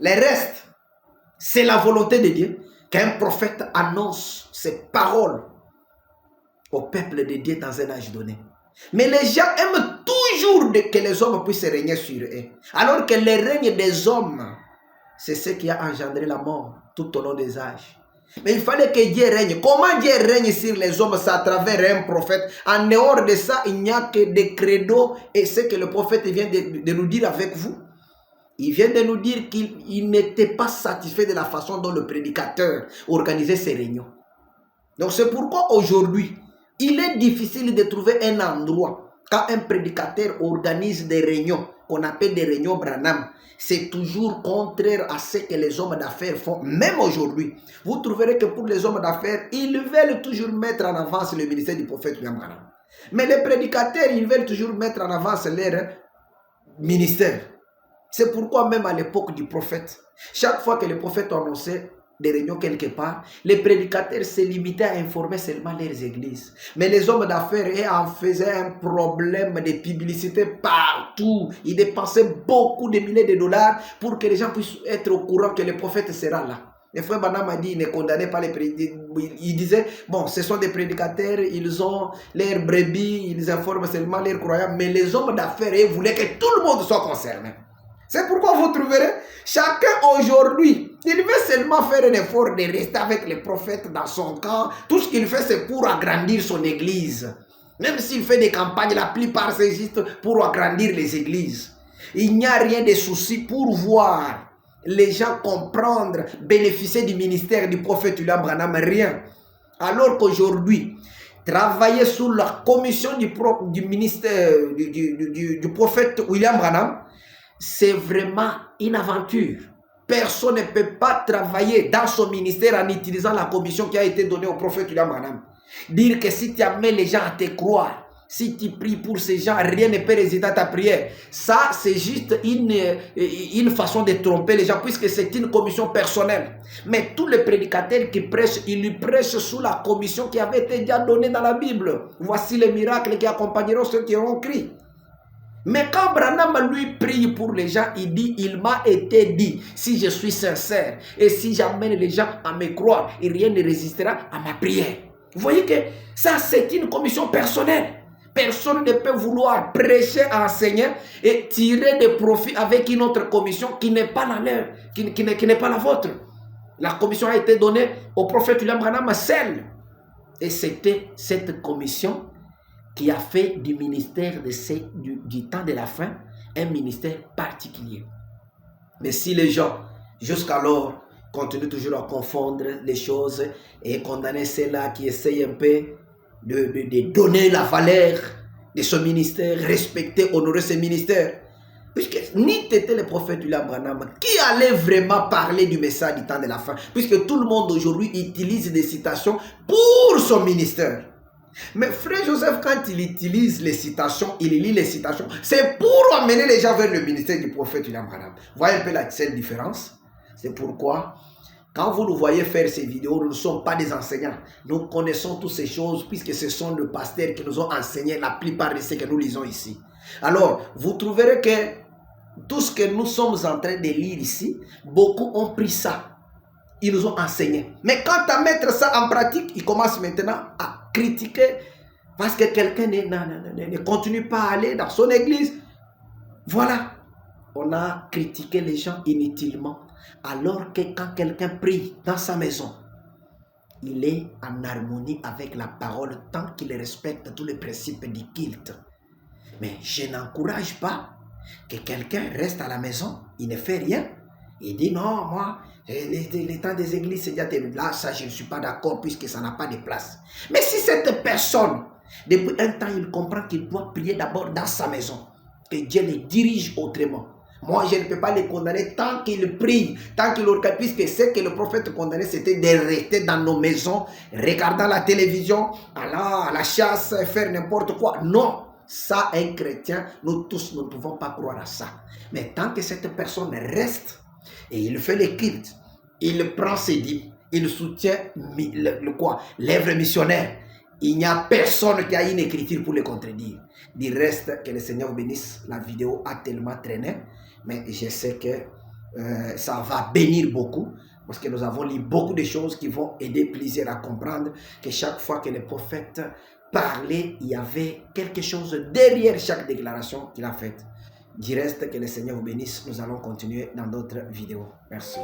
Le reste, c'est la volonté de Dieu qu'un prophète annonce ses paroles au peuple de Dieu dans un âge donné. Mais les gens aiment toujours que les hommes puissent régner sur eux. Alors que le règne des hommes, c'est ce qui a engendré la mort tout au long des âges. Mais il fallait que Dieu règne. Comment Dieu règne sur les hommes? C'est à travers un prophète. En dehors de ça, il n'y a que des credos. Et ce que le prophète vient de nous dire avec vous. Il vient de nous dire qu'il n'était pas satisfait de la façon dont le prédicateur organisait ses réunions. Donc c'est pourquoi aujourd'hui, il est difficile de trouver un endroit quand un prédicateur organise des réunions, qu'on appelle des réunions Branham. C'est toujours contraire à ce que les hommes d'affaires font. Même aujourd'hui, vous trouverez que pour les hommes d'affaires, ils veulent toujours mettre en avance le ministère du prophète William Branham. Mais les prédicateurs, ils veulent toujours mettre en avance leur ministère. C'est pourquoi même à l'époque du prophète, chaque fois que le prophète annonçait des réunions quelque part, les prédicateurs se limitaient à informer seulement leurs églises. Mais les hommes d'affaires en faisaient un problème de publicité partout. Ils dépensaient beaucoup de milliers de dollars pour que les gens puissent être au courant que le prophète sera là. Le frère Branham a dit, il ne condamnait pas les prédicateurs. Il disait, bon, ce sont des prédicateurs, ils ont leurs brebis, ils informent seulement leurs croyants. Mais les hommes d'affaires voulaient que tout le monde soit concerné. C'est pourquoi vous trouverez, chacun aujourd'hui, il veut seulement faire un effort de rester avec les prophètes dans son camp. Tout ce qu'il fait, c'est pour agrandir son église. Même s'il fait des campagnes, la plupart c'est juste pour agrandir les églises. Il n'y a rien de souci pour voir les gens comprendre, bénéficier du ministère du prophète William Branham? Rien. Alors qu'aujourd'hui, travailler sous la commission du ministère du prophète William Branham, c'est vraiment une aventure. Personne ne peut pas travailler dans son ministère en utilisant la commission qui a été donnée au prophète William Branham. Dire que si tu amènes les gens à te croire, si tu pries pour ces gens, rien ne peut résister à ta prière. Ça, c'est juste une façon de tromper les gens, puisque c'est une commission personnelle. Mais tous les prédicateurs qui prêchent, ils prêchent sous la commission qui avait été déjà donnée dans la Bible. Voici les miracles qui accompagneront ceux qui auront crié. Mais quand Branham lui prie pour les gens, il dit, il m'a été dit, si je suis sincère et si j'amène les gens à me croire, et rien ne résistera à ma prière. Vous voyez que ça, c'est une commission personnelle. Personne ne peut vouloir prêcher, enseigner et tirer des profits avec une autre commission qui n'est pas la leur, qui n'est pas la vôtre. La commission a été donnée au prophète William Branham seul. Et c'était cette commission qui a fait du ministère du temps de la fin un ministère particulier. Mais si les gens, jusqu'alors, continuent toujours à confondre les choses et condamner ceux-là qui essayent un peu de donner la valeur de ce ministère, respecter, honorer ce ministère, puisque ni t'étais le prophète William Branham qui allait vraiment parler du message du temps de la fin, puisque tout le monde aujourd'hui utilise des citations pour son ministère. Mais frère Joseph, quand il utilise les citations, il lit les citations, c'est pour amener les gens vers le ministère du prophète William Branham. Vous voyez un peu cette différence? C'est pourquoi, quand vous nous voyez faire ces vidéos, nous ne sommes pas des enseignants. Nous connaissons toutes ces choses, puisque ce sont les pasteurs qui nous ont enseigné la plupart de ce que nous lisons ici. Alors, vous trouverez que tout ce que nous sommes en train de lire ici, beaucoup ont pris ça. Ils nous ont enseigné. Mais quant à mettre ça en pratique, ils commencent maintenant à critiquer parce que quelqu'un ne continue pas à aller dans son église. Voilà. On a critiqué les gens inutilement. Alors que quand quelqu'un prie dans sa maison, il est en harmonie avec la parole tant qu'il respecte tous les principes du culte. Mais je n'encourage pas que quelqu'un reste à la maison, il ne fait rien. Il dit non, moi, les temps des églises, c'est déjà terminé. Là, ça, je ne suis pas d'accord puisque ça n'a pas de place. Mais si cette personne, depuis un temps, il comprend qu'il doit prier d'abord dans sa maison, que Dieu le dirige autrement. Moi, je ne peux pas les condamner tant qu'il prie, tant qu'il organise, puisque ce que le prophète condamnait, c'était de rester dans nos maisons, regardant la télévision, allant à la chasse, faire n'importe quoi. Non, ça, un chrétien, nous tous, nous ne pouvons pas croire à ça. Mais tant que cette personne reste, et il fait les cultes, il prend ses dîmes, il soutient l'œuvre missionnaire. Il n'y a personne qui a une écriture pour le contredire. Du reste, que le Seigneur vous bénisse. La vidéo a tellement traîné, mais je sais que ça va bénir beaucoup, parce que nous avons lu beaucoup de choses qui vont aider plusieurs à comprendre que chaque fois que le prophète parlait, il y avait quelque chose derrière chaque déclaration qu'il a faite. Du reste, que le Seigneur vous bénisse. Nous allons continuer dans d'autres vidéos. Merci.